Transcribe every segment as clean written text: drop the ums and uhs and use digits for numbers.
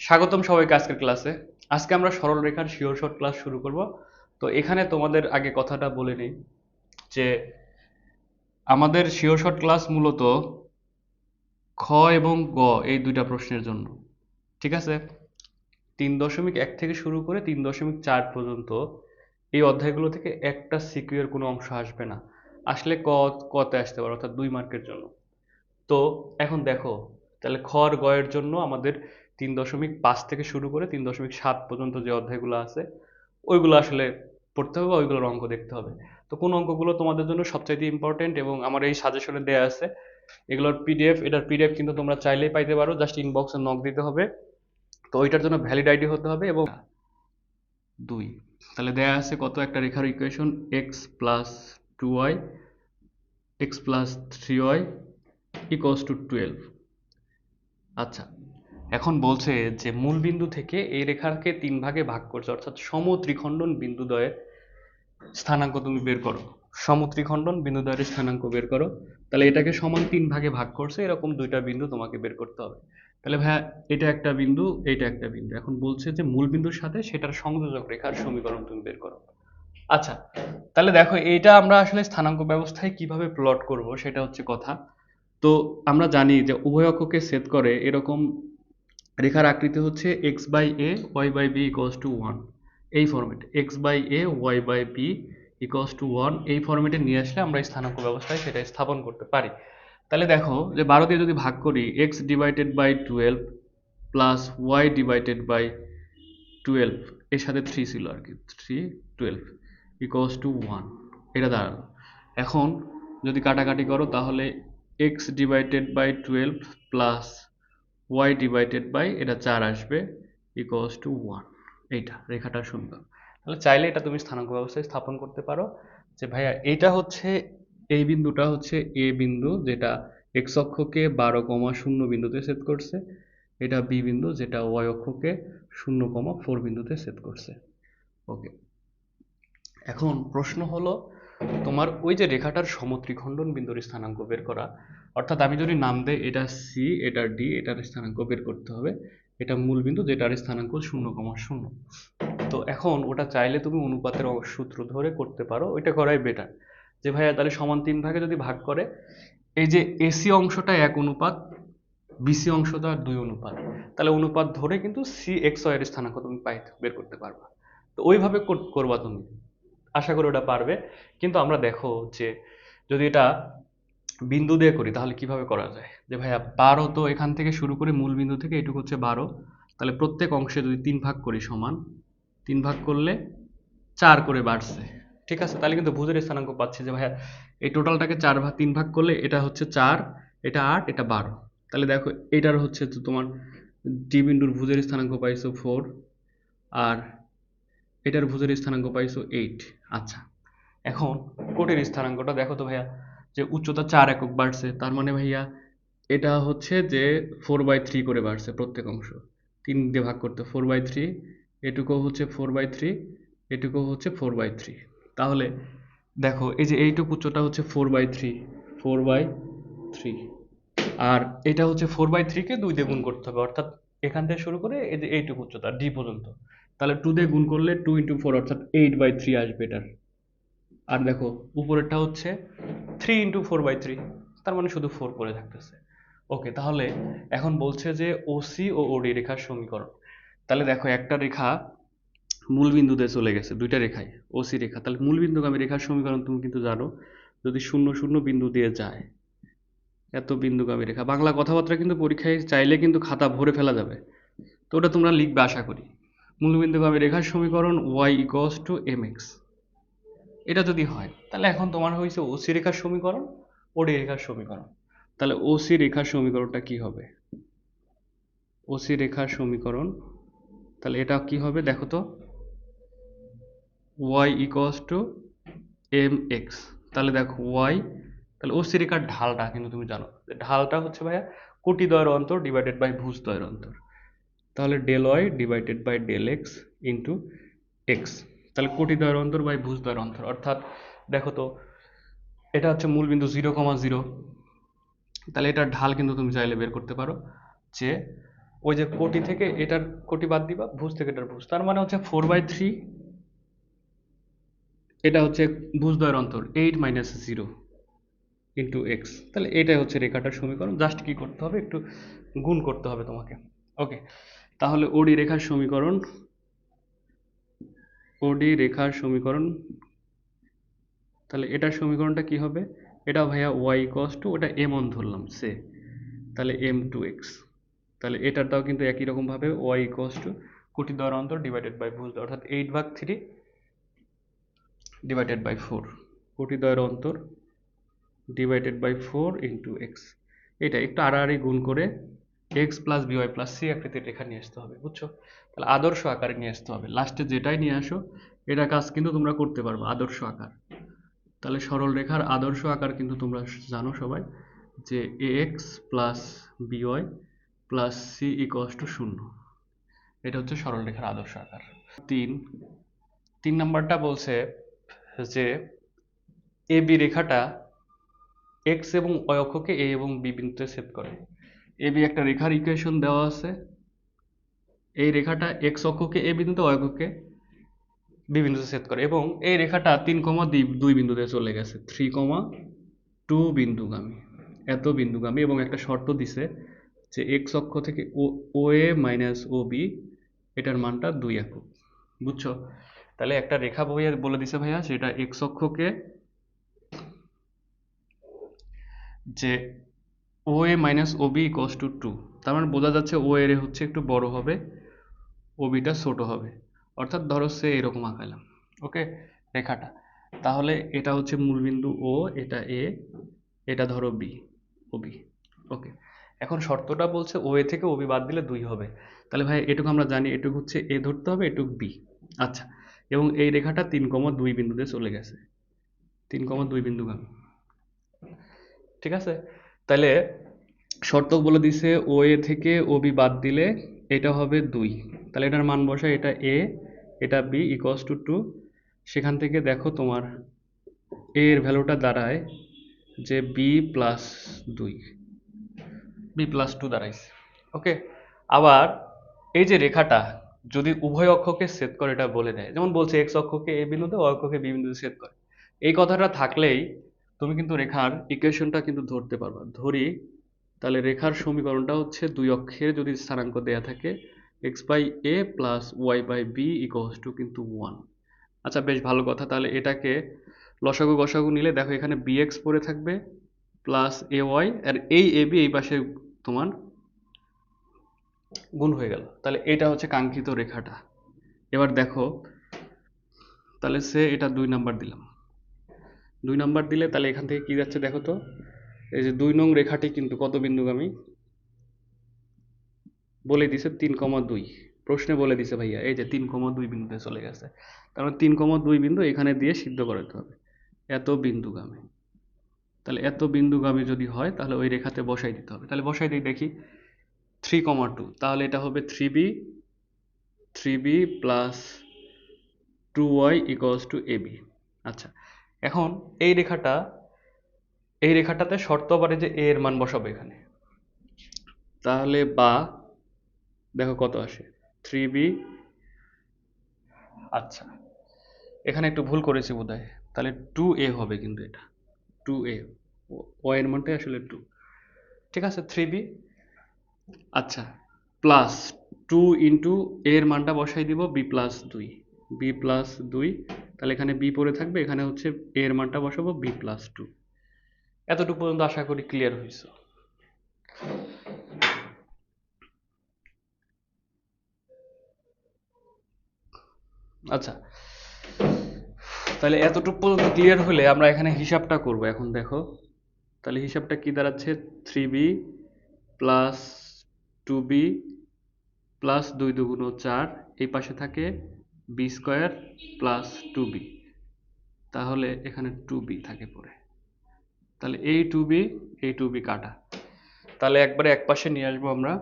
স্বাগতম সবাইকে আজকের ক্লাসে। আজকে আমরা সরল রেখার শিওর শর্ট ক্লাস শুরু করব। তো এখানে তোমাদের আগে কথাটা বলে নিই যে আমাদের শিওর শর্ট ক্লাস মূলত খ এবং গ এই দুইটা প্রশ্নের জন্য। ঠিক আছে, 3.1 থেকে শুরু করে 3.4 পর্যন্ত এই অধ্যায়গুলো থেকে একটা সিকিউর কোনো অংশ আসবে না। আসলে কতে আসতে পারে, অর্থাৎ 2 মার্কের জন্য। তো এখন দেখো, তাহলে খ আর গ এর জন্য আমাদের 3.5 থেকে শুরু করে 3.7 পর্যন্ত যে অধ্যায়গুলো আছে ওইগুলো আসলে পড়তে হবে, ওইগুলোর অঙ্ক দেখতে হবে। তো কোন অঙ্কগুলো তোমাদের জন্য সবচাইতে ইম্পর্টেন্ট এবং আমার এই সাজেশনে দেয়া আছে, এগুলোর পিডিএফ, এটার পিডিএফ কিন্তু তোমরা চাইলেই পাইতে পারো, জাস্ট ইনবক্সে নক দিতে হবে। তো ওইটার জন্য ভ্যালিড আইডি হতে হবে এবং 2। তাহলে দেয়া আছে কত, একটা রেখার equation x plus 2y x plus 3y equals to 12। আচ্ছা, এখন বলছে যে মূল বিন্দু থেকে এই রেখাকে 3 ভাগে ভাগ করছে, অর্থাৎ সমত্রিখণ্ডন বিন্দুদ্বয়ের স্থানাঙ্ক তুমি বের করো। সমত্রিখণ্ডন বিন্দুদ্বয়ের স্থানাঙ্ক বের করো। তাহলে এটাকে সমান 3 ভাগে ভাগ করছে, এরকম দুইটা বিন্দু তোমাকে বের করতে হবে। তাহলে ভাইয়া এটা একটা বিন্দু, এটা একটা বিন্দু। এখন বলছে যে মূল বিন্দুর সাথে সেটার সংযোজক রেখার সমীকরণ তুমি বের করো। আচ্ছা, তাহলে দেখো এইটা আমরা আসলে স্থানাঙ্ক ব্যবস্থায় কিভাবে প্লট করব সেটা হচ্ছে কথা। তো আমরা জানি যে উভয় অক্ষকে ছেদ করে এরকম রেখার আকৃতি হচ্ছে x by a y by b equals to 1। এই ফরম্যাটে x by a y by b equals to 1 এই ফরম্যাটে নিয়ে আসলে আমরা এই স্থানাঙ্ক ব্যবস্থায় সেটা স্থাপন করতে পারি। তাহলে দেখো যে 12 দিয়ে যদি ভাগ করি, x divided by 12 plus y divided by 12, এর সাথে 3 ছিল আর কি, 3 12 ইকুয়ালস টু 1, এটা দাঁড়ালো। এখন যদি কাটাকাটি করো তাহলে x divided by 12 plus y divided by এটা 4 আসবে ইকুয়ালস টু 1। এইটা রেখাটার সমীকরণ। তাহলে চাইলে এটা তুমি স্থানাঙ্ক ব্যবস্থায় স্থাপন করতে পারো যে ভাইয়া এইটা হচ্ছে, এই বিন্দুটা হচ্ছে এ বিন্দু যেটা এক্স অক্ষকে 12,0 বিন্দুতে ছেদ করছে। এটা বি বিন্দু যেটা ওয়াই অক্ষকে 0,4 বিন্দুতে ছেদ করছে। ওকে, এখন প্রশ্ন হলো তোমার ওই যে রেখাটার সমত্রিখণ্ডন বিন্দুর স্থানাঙ্ক বের করা। অর্থাৎ আমি যদি নাম দেই এটা সি, এটা ডি, এটার স্থানাঙ্ক বের করতে হবে। এটা মূল বিন্দু যেটার স্থানাঙ্ক 0,0। তো এখন ওটা চাইলে তুমি অনুপাতের সূত্র ধরে করতে পারো, ওইটা করাই বেটার। যে ভাইয়া তাহলে সমান 3 ভাগে যদি ভাগ করে, এই যে এসি অংশটা 1 অনুপাত, বিসি অংশটা 2 অনুপাত, তাহলে অনুপাত ধরে কিন্তু সি এক্স ওয়াই এর স্থানাঙ্ক তুমি বের করতে পারবা। তো ওইভাবে করবা তুমি, আশা করি ওটা পারবে। কিন্তু আমরা দেখো যে যদি এটা বিন্দু দিয়ে করি তাহলে কিভাবে করা যায়, যে ভাইয়া 12 তো এখান থেকে শুরু করে মূল বিন্দু থেকে এটুকু হচ্ছে 12, তাহলে প্রত্যেক অংশে যদি 3 ভাগ করি সমান, 3 ভাগ করলে 4 করে বাড়ছে। ঠিক আছে, তাহলে কিন্তু ভুজের স্থানাঙ্ক পাচ্ছি যে ভাইয়া এই টোটালটাকে 3 ভাগ করলে এটা হচ্ছে 4, এটা 8, এটা 12। তাহলে দেখো এটার হচ্ছে তো তোমার ডি বিন্দুর ভুজের স্থানাঙ্ক পাইছো 4, আর এটার ভুজের স্থানাঙ্ক পাইছো 8। আচ্ছা, এখন কোটের স্থানাঙ্কটা দেখো তো ভাইয়া, যে উচ্চতা 4 একক বাড়ছে, তার মানে ভাইয়া এটা হচ্ছে যে 4/3 করে বাড়ছে প্রত্যেক অংশ। 3 দিয়ে ভাগ করতে 4/3, এটুকু হচ্ছে 4/3, এটুকু হচ্ছে 4/3। তাহলে দেখো এই যে এইটুকু উচ্চতা হচ্ছে 4/3, 4/3, আর এটা হচ্ছে 4/3 কে 2 দিয়ে গুণ করতে হবে, অর্থাৎ এখান থেকে শুরু করে এই যে এইটুকু উচ্চতা ডি পর্যন্ত। তাহলে 2 দিয়ে গুণ করলে 2 × 4 অর্থাৎ 8/3 আসবে এটার। আর দেখো উপরেরটা হচ্ছে 3 × 4/3, তার মানে শুধু 4 পড়ে থাকতেছে। ওকে, তাহলে এখন বলছে যে ওসি ও ওডি রেখার সমীকরণ। তাহলে দেখো একটা রেখা মূল বিন্দুতে চলে গেছে, দুইটা রেখায় ওসি রেখা, তাহলে মূল বিন্দুগামী রেখার সমীকরণ তুমি কিন্তু জানো, যদি 0 0 বিন্দু দিয়ে যায়, এত বিন্দুগামী রেখা, বাংলা কথাবার্তা কিন্তু পরীক্ষায় চাইলে কিন্তু খাতা ভরে ফেলা যাবে। তো ওটা তোমরা লিখবে আশা করি। মূলবিন্দুগামী রেখার সমীকরণ y ইকুয়ালস টু mx, এটা যদি হয় তাহলে এখন তোমার হয়েছে ওসি রেখার সমীকরণ, ওডি রেখার সমীকরণ। তাহলে ওসি রেখার সমীকরণটা কি হবে, ওসি রেখার সমীকরণ, তাহলে এটা কি হবে দেখো তো, y ইকুয়ালস টু mx। তাহলে দেখো y, তাহলে ওসি রেখার ঢালটা কিন্তু তুমি জানো, ঢালটা হচ্ছে ভাইয়া কোটি দ্বয়ের অন্তর ডিভাইডেড বাই ভুজ দ্বয়ের অন্তর। তাহলে del y divided by del x into x. তাহলে কোটি দ্বয়ের অন্তর বাই ভুজ দ্বয়ের অন্তর, অর্থাৎ দেখো তো এটা হচ্ছে মূল বিন্দু 0,0, তাহলে এটার ঢাল কিন্তু তুমি চাইলে বের করতে পারো যে ওই যে কোটি থেকে এটার কোটি বাদ দিবা, ভুজ থেকে এটার ভুজ, তার মানে হচ্ছে 4/3, এটা হচ্ছে ভুজদ্বয়ের অন্তর 8 - 0 ইন্টু এক্স। তাহলে এটাই হচ্ছে রেখাটার সমীকরণ। জাস্ট কি করতে হবে, একটু গুণ করতে হবে তোমাকে। ওকে, তাহলে ওডি রেখার সমীকরণ, ওডি রেখার সমীকরণ, তাহলে এটার সমীকরণটা কি হবে? এটা ভাইয়া ওয়াই ইকুয়ালস টু, ওটা এম অন ধরলাম সে, তাহলে m2x। তাহলে এটারটাও কিন্তু একই রকমভাবে ওয়াই ইকুয়ালস টু কোটি দ্বয়ের অন্তর ডিভাইডেড বাই ভুজ, অর্থাৎ 8/3 ডিভাইডেড বাই 4, কোটি দ্বয়ের অন্তর ডিভাইডেড বাই 4 ইন্টু এক্স। এটা একটু আড়াআড়ি গুণ করে x plus b y plus c আকৃতির রেখা নিয়ে আসতে হবে, বুঝছো? তাহলে আদর্শ আকারে নিয়ে আসতে হবে, লাস্টে যেটাই নিয়ে আসো এটা কাজ কিন্তু তোমরা করতে পারবে আদর্শ আকার। তাহলে সরল রেখার আদর্শ আকার কিন্তু তোমরা জানো সবাই যে a x plus b y plus c equals to 0। এটা হচ্ছে সরল রেখার আদর্শ আকার। তিন নাম্বারটা বলছে যে এ বি রেখাটা এক্স এবং ওয়াই অক্ষকে এ এবং বি বিন্দুতে ছেদ করে। এ বি একটা রেখার ইকুয়েশন দেওয়া আছে, এই রেখাটা এক্স অক্ষকে এ বিন্দুতে, ওয়াই অক্ষকে বি বিন্দুতে ছেদ করে, এবং এই রেখাটা 3,2 বিন্দুতে চলে গেছে, 3,2 বিন্দুগামী, এত বিন্দুগামী, এবং একটা শর্ত দিছে যে এক্স অক্ষ থেকে ও এ মাইনাস ও বি এটার মানটা 2 একক, বুঝছো? তাহলে একটা রেখা বলে দিছে ভাইয়া সেটা এক্স অক্ষকে যে ও এ মাইনাস ও বি ইকুয়ালস টু 2, তার মানে বোঝা যাচ্ছে ও এর হচ্ছে একটু বড় হবে, ও বিটা ছোট হবে, অর্থাৎ ধরো সে এরকম আঁকালাম, ওকে রেখাটা। তাহলে এটা হচ্ছে মূলবিন্দু ও, এটা এ, এটা ধরো বি, ও বি, ওকে। এখন শর্তটা বলছে ও এ থেকে ও বি বাদ দিলে 2 হবে, তাহলে ভাই এটুকু আমরা জানি, এটুকু হচ্ছে এ ধরতে হবে, এটুকু বি। আচ্ছা, এবং এই রেখাটা 3,2 বিন্দুতে চলে গেছে, 3,2 বিন্দুগামী, ঠিক আছে? তাহলে শর্ত বলে দিছে ও এ থেকে ও বি বাদ দিলে এটা হবে 2, তাহলে এটার মান বসায়, এটা এ, এটা বি ইকুয়ালস টু 2। সেখান থেকে দেখো তোমার এ এর ভ্যালুটা দাঁড়ায় যে বি প্লাস 2, বি প্লাস 2 দাঁড়াইছে, ওকে। আবার এই যে রেখাটা যদি উভয় অক্ষকে ছেদ করে, এটা বলে দেয়, যেমন বলছে এক্স অক্ষকে এ বিন্দুতে, ওয়াই অক্ষকে বি বিন্দুতে ছেদ করে, এই কথাটা থাকলেই তুমি কিন্তু রেখার ইকুয়েশনটা কিন্তু ধরতে পারবা। ধরি, তাহলে রেখার সমীকরণটা হচ্ছে দুই অক্ষের যদি স্থানাঙ্ক দেয়া থাকে x by a plus y by b equals to কিন্তু 1। আচ্ছা, বেশ ভালো কথা। তাহলে এটাকে লসাগু গসাগু নিলে দেখো এখানে বি এক্স পড়ে থাকবে প্লাস এ ওয়াই, আর এই এ বি এই পাশে তোমার গুণ হয়ে গেল। তাহলে এটা হচ্ছে কাঙ্ক্ষিত রেখাটা। এবার দেখো, তাহলে সে এটা 2 নাম্বার দিলাম, 2 নাম্বার দিলে তাহলে এখান থেকে কি যাচ্ছে দেখো তো, এই যে 2 নং রেখাটি কিন্তু কত বিন্দুগামী বলে দিছে, 3,2, প্রশ্নে বলে দিছে ভাইয়া এই যে 3,2 বিন্দুতে চলে গেছে, তার মানে 3,2 বিন্দু এখানে দিয়ে সিদ্ধ করাতে হবে, এত বিন্দুগামী। তাহলে এত বিন্দুগামী যদি হয় তাহলে ওই রেখাতে বসাই দিতে হবে। তাহলে বসাই দিই দেখি, 3,2, তাহলে এটা হবে 3b plus 2y equals to ab। আচ্ছা, এখন এই রেখাটাতে শর্ত পারে যে a এর মান বসাবো এখানে, তাহলে বা দেখো কত আসে, 3b, আচ্ছা এখানে একটু ভুল করেছি বোধহয়, তাহলে 2a হবে, কিন্তু এটা 2a, ও এর মানটাই আসলে 2, ঠিক আছে 3b। আচ্ছা, প্লাস 2 ইন্টু এর মানটা বসাই দিব বি প্লাস 2, বি প্লাস 2, তাহলে এখানে বি পড়ে থাকবে, এখানে হচ্ছে এর মানটা বসাবো বি প্লাস 2। এতটুকু পর্যন্ত আশা করি ক্লিয়ার হয়েছে। আচ্ছা, তাহলে এতটুকু পর্যন্ত ক্লিয়ার হলে আমরা এখানে হিসাবটা করব। এখন দেখো, তাহলে হিসাবটা কি দাঁড়াচ্ছে, 3b প্লাস 2b প্লাস 2 দুগুণ 4, এই পাশে থাকে বি স্কোয়ার প্লাস 2b, তাহলে এখানে 2b থাকে পড়ে, তাহলে এই 2b কাটা, তাহলে একবারে এক পাশে নিয়ে আসবো আমরা,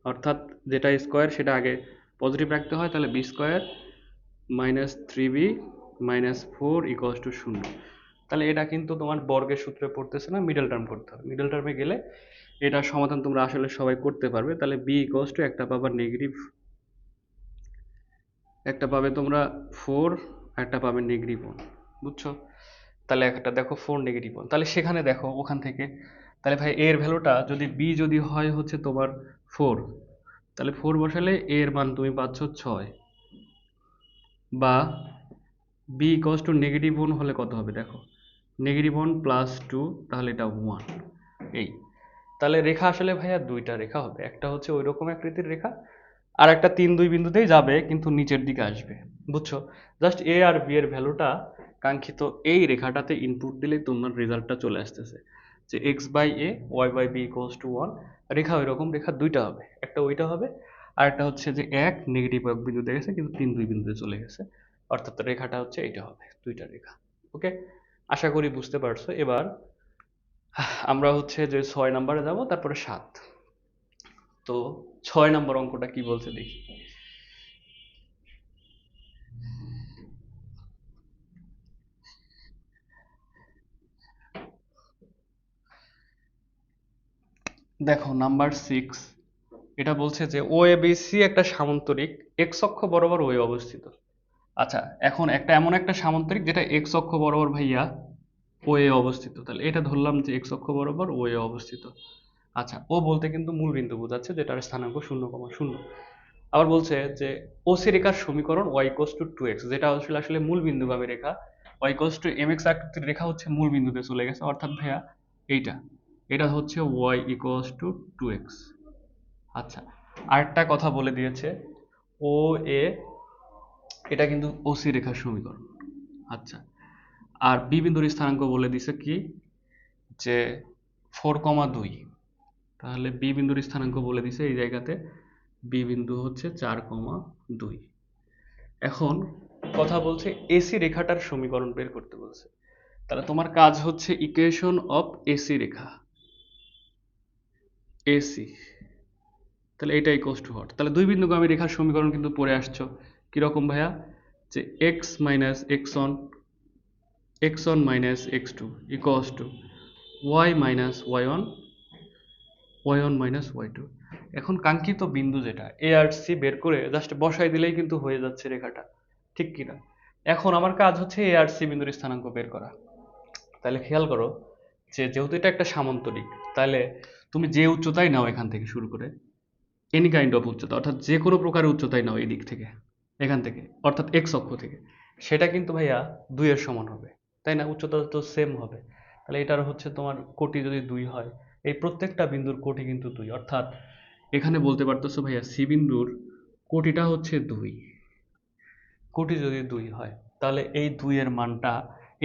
অর্থাৎ যেটা স্কোয়ার সেটা আগে পজিটিভ রাখতে হয়, তাহলে b square minus 3b minus 4 equals to 0। তাহলে এটা কিন্তু তোমার বর্গের সূত্রে পড়তেছে না, মিডল টার্ম করতে হবে। মিডল টার্মে গেলে এটার সমাধান তোমরা আসলে সবাই করতে পারবে। তাহলে বি ইকুয়ালস টু একটা পাবা নেগেটিভ, একটা পাবে তোমরা 4, একটা পাবে -1, বুঝছো? তাহলে একটা দেখো 4 -1, তাহলে সেখানে দেখো ওখান থেকে, তাহলে ভাই এর ভ্যালুটা যদি বি যদি হয় হচ্ছে তোমার 4, তাহলে 4 বসালে এর মান তুমি পাচ্ছ 6, বা বি ইকুয়ালস টু -1 হলে কত হবে দেখো, -1 প্লাস 2, তাহলে এটা 1। এই তাহলে রেখা আসলে ভাইয়া দুইটা রেখা হবে, একটা হচ্ছে ওই রকম আকৃতির রেখা, আর একটা 3 2 বিন্দুতেই যাবে কিন্তু নিচের দিকে আসবে, বুঝছো? জাস্ট এ আর বি এর ভ্যালুটা কাঙ্ক্ষিত এই রেখাটাতে ইনপুট দিলেই তোমার রেজাল্টটা চলে আসতেছে, যে x by a y by b equals to 1। রেখা ওই রকম রেখা দুইটা হবে, একটা ওইটা হবে, আর একটা হচ্ছে যে এক নেগেটিভ এক বিন্দুতে গেছে কিন্তু 3 2 বিন্দুতে চলে গেছে, অর্থাৎ রেখাটা হচ্ছে এইটা হবে, দুইটা রেখা। ওকে, আশা করি বুঝতে পারছো। এবার আমরা হচ্ছে যে 6 নম্বরে যাব, তারপরে 7। তো 6 নম্বর অঙ্কটা কি বলছে দেখি। দেখো নাম্বার 6, এটা বলছে যে ও এ বি সি একটা সামান্তরিক, এক্স অক্ষ বরাবর ও এ অবস্থিত। আচ্ছা, এখন একটা এমন একটা সামান্তরিক যেটা এক্স অক্ষ বরাবর ভাইয়া ও এ অবস্থিত, তাহলে এটা ধরলাম যে এক্স অক্ষ বরাবর ও এ অবস্থিত। আচ্ছা, ও বলতে কিন্তু মূল বিন্দু বোঝাচ্ছে, যেটার স্থানাঙ্ক 0,0। আবার বলছে যে ওসি রেখার সমীকরণ ওয়াই ইকুয়ালস টু 2x, যেটা আসলে আসলে মূল বিন্দুগামী রেখা, y equals to m x আকৃতির রেখা হচ্ছে মূল বিন্দুতে চলে গেছে, অর্থাৎ ভাইয়া এইটা, এটা হচ্ছে ওয়াই ইকুয়ালস টু 2x। আচ্ছা, আরেকটা কথা বলে দিয়েছে, ও এ এটা কিন্তু ওসি রেখার সমীকরণ। আচ্ছা, আর বি বিন্দুর স্থানাঙ্ক বলে দিছে কি, যে 4,2। তাহলে বি বিন্দুর স্থানাঙ্ক বলে দিছে এই জায়গাতে, বি বিন্দু হচ্ছে 4,2। এখন কথা বলছে এসি রেখাটার সমীকরণ বের করতে বলছে। তাহলে তোমার কাজ হচ্ছে equation of AC Rekha, AC, তাহলে এটা ইকুয়ালস টু হট, তাহলে দুই বিন্দুগামী রেখার সমীকরণ কিন্তু পড়ে আসছো কিরকম ভাইয়া, যে x minus x one minus x two equals to y minus y one minus y two. এখন কাঙ্ক্ষিত বিন্দু যেটা এ আর সি বের করে জাস্ট বসাই দিলেই কিন্তু হয়ে যাচ্ছে রেখাটা, ঠিক কিনা? এখন আমার কাজ হচ্ছে এ আর সি বিন্দুর স্থানাঙ্ক বের করা। তাহলে খেয়াল করো যে যেহেতু এটা একটা সামান্তরিক, তাহলে তুমি যে উচ্চতায় নাও এখান থেকে শুরু করে, এনি কাইন্ড অফ উচ্চতা, অর্থাৎ যে কোনো প্রকারের উচ্চতায় নাও এই দিক থেকে, এখান থেকে, অর্থাৎ এক্স অক্ষ থেকে, সেটা কিন্তু ভাইয়া 2 এর সমান হবে, তাই না? উচ্চতা তো সেম হবে। তাহলে এটার হচ্ছে তোমার কোটি যদি 2 হয়, এই প্রত্যেকটা বিন্দুর কোটি কিন্তু 2, অর্থাৎ এখানে বলতে পারতেছো ভাইয়া সি বিন্দুর কোটিটা হচ্ছে 2। কোটি যদি 2 হয়, তাহলে এই 2 এর মানটা